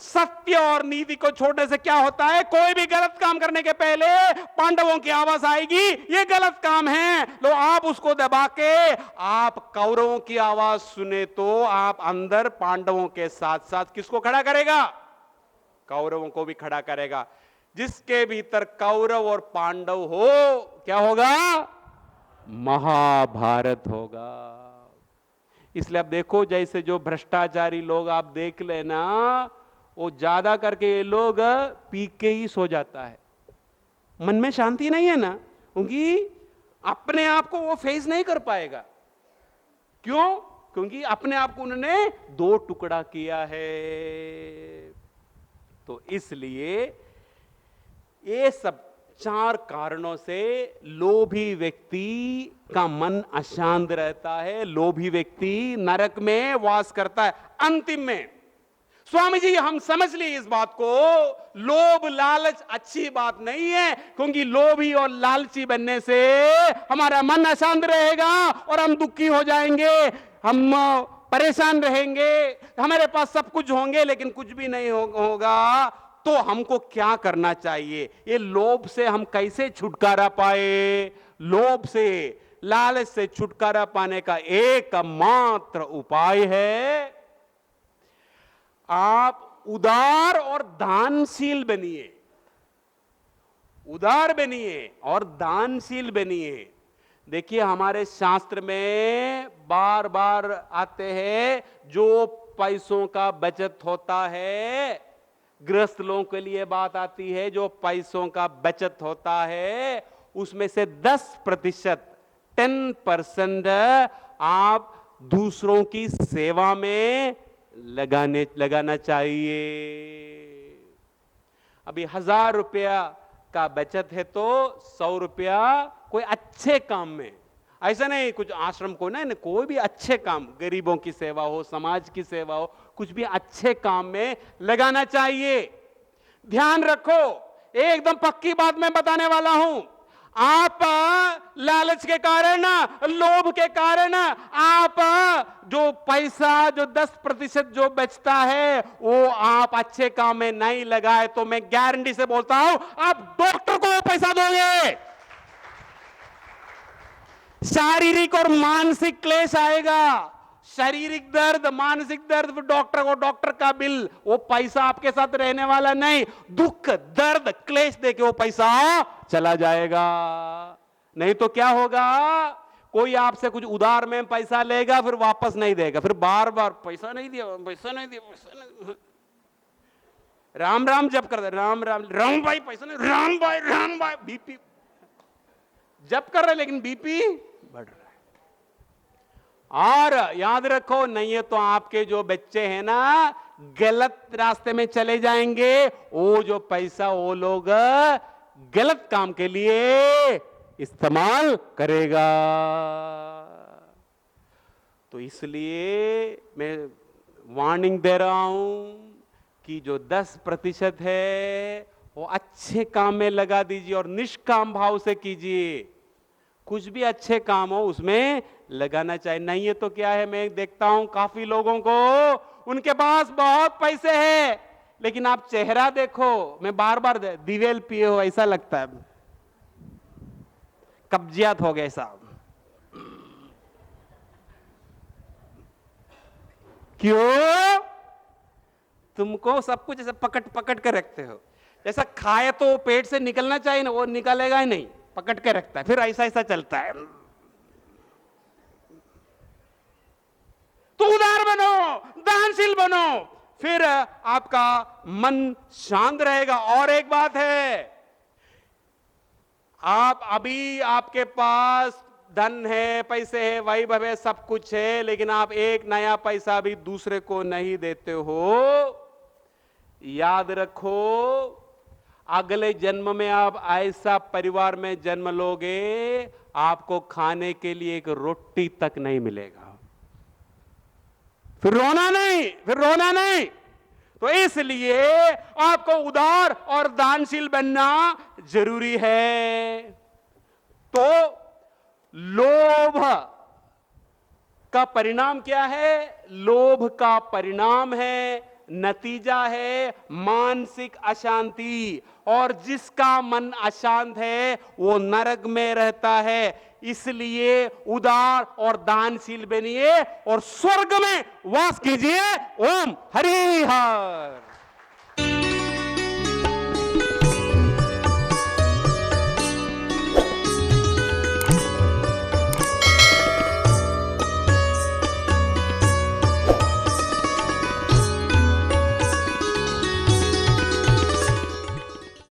सत्य और नीति को छोड़ने से क्या होता है? कोई भी गलत काम करने के पहले पांडवों की आवाज आएगी, ये गलत काम है, लो आप उसको दबा के आप कौरवों की आवाज सुने तो आप अंदर पांडवों के साथ साथ किसको खड़ा करेगा? कौरवों को भी खड़ा करेगा। जिसके भीतर कौरव और पांडव हो, क्या होगा? महाभारत होगा। इसलिए आप देखो, जैसे जो भ्रष्टाचारी लोग आप देख लेना, वो ज्यादा करके ये लोग पी के ही सो जाता है, मन में शांति नहीं है ना, क्योंकि अपने आप को वो फेस नहीं कर पाएगा। क्यों? क्योंकि अपने आप को उन्होंने 2 टुकड़ा किया है। तो इसलिए ये सब 4 कारणों से लोभी व्यक्ति का मन अशांत रहता है, लोभी व्यक्ति नरक में वास करता है। अंतिम में स्वामी जी हम समझ लिए इस बात को, लोभ लालच अच्छी बात नहीं है, क्योंकि लोभी और लालची बनने से हमारा मन अशांत रहेगा और हम दुखी हो जाएंगे, हम परेशान रहेंगे, हमारे पास सब कुछ होंगे लेकिन कुछ भी नहीं होगा। तो हमको क्या करना चाहिए? ये लोभ से हम कैसे छुटकारा पाए? लोभ से, लालच से छुटकारा पाने का एकमात्र उपाय है, आप उदार और दानशील बनिए। उदार बनिए और दानशील बनिए। देखिए हमारे शास्त्र में बार बार आते हैं, जो पैसों का बचत होता है, गृहस्थ लोगों के लिए बात आती है, जो पैसों का बचत होता है उसमें से 10% 10% आप दूसरों की सेवा में लगाना चाहिए। अभी 1000 रुपया का बचत है तो 100 रुपया कोई अच्छे काम में, ऐसा नहीं कुछ आश्रम को नहीं, कोई भी अच्छे काम, गरीबों की सेवा हो, समाज की सेवा हो, कुछ भी अच्छे काम में लगाना चाहिए। ध्यान रखो, एकदम पक्की बात मैं बताने वाला हूं, आप लालच के कारण, लोभ के कारण आप जो पैसा, जो 10% जो बचता है वो आप अच्छे काम में नहीं लगाए तो मैं गारंटी से बोलता हूं आप डॉक्टर को पैसा दोगे, शारीरिक और मानसिक क्लेश आएगा, शारीरिक दर्द, मानसिक दर्द, डॉक्टर को डॉक्टर का बिल, वो पैसा आपके साथ रहने वाला नहीं। दुख, दर्द, क्लेश देके वो पैसा चला जाएगा। नहीं तो क्या होगा, कोई आपसे कुछ उधार में पैसा लेगा, फिर वापस नहीं देगा, फिर बार बार पैसा नहीं दिया, पैसा नहीं दिया, पैसा नहीं। राम राम जप कर दे, राम राम, राम भाई पैसा नहीं, राम भाई, बीपी जप कर रहे लेकिन बीपी बढ़ रहा है। और याद रखो, नहीं है तो आपके जो बच्चे हैं ना, गलत रास्ते में चले जाएंगे। वो जो पैसा वो लोग गलत काम के लिए इस्तेमाल करेगा। तो इसलिए मैं वार्निंग दे रहा हूं कि जो 10% है वो अच्छे काम में लगा दीजिए और निष्काम भाव से कीजिए। कुछ भी अच्छे काम हो उसमें लगाना चाहिए। नहीं है तो क्या है, मैं देखता हूं काफी लोगों को, उनके पास बहुत पैसे हैं, लेकिन आप चेहरा देखो, मैं बार बार दिवेल पिए हो ऐसा लगता है, कब्जियत हो गए साहब। क्यों? तुमको सब कुछ ऐसे पकड़ पकड़ के रखते हो। जैसा खाए तो पेट से निकलना चाहिए ना, वो निकलेगा ही नहीं, पकड़ के रखता है, फिर ऐसा ऐसा चलता है। तो उदार बनो, दानशील बनो, फिर आपका मन शांत रहेगा। और एक बात है, आप अभी आपके पास धन है, पैसे है, वैभव है, सब कुछ है, लेकिन आप एक नया पैसा भी दूसरे को नहीं देते हो। याद रखो, अगले जन्म में आप ऐसा परिवार में जन्म लोगे, आपको खाने के लिए एक रोटी तक नहीं मिलेगा। फिर रोना नहीं। तो इसलिए आपको उदार और दानशील बनना जरूरी है। तो लोभ का परिणाम क्या है? लोभ का परिणाम है, नतीजा है मानसिक अशांति, और जिसका मन अशांत है वो नरक में रहता है। इसलिए उदार और दानशील बनिए और स्वर्ग में वास कीजिए। ओम हरि हर।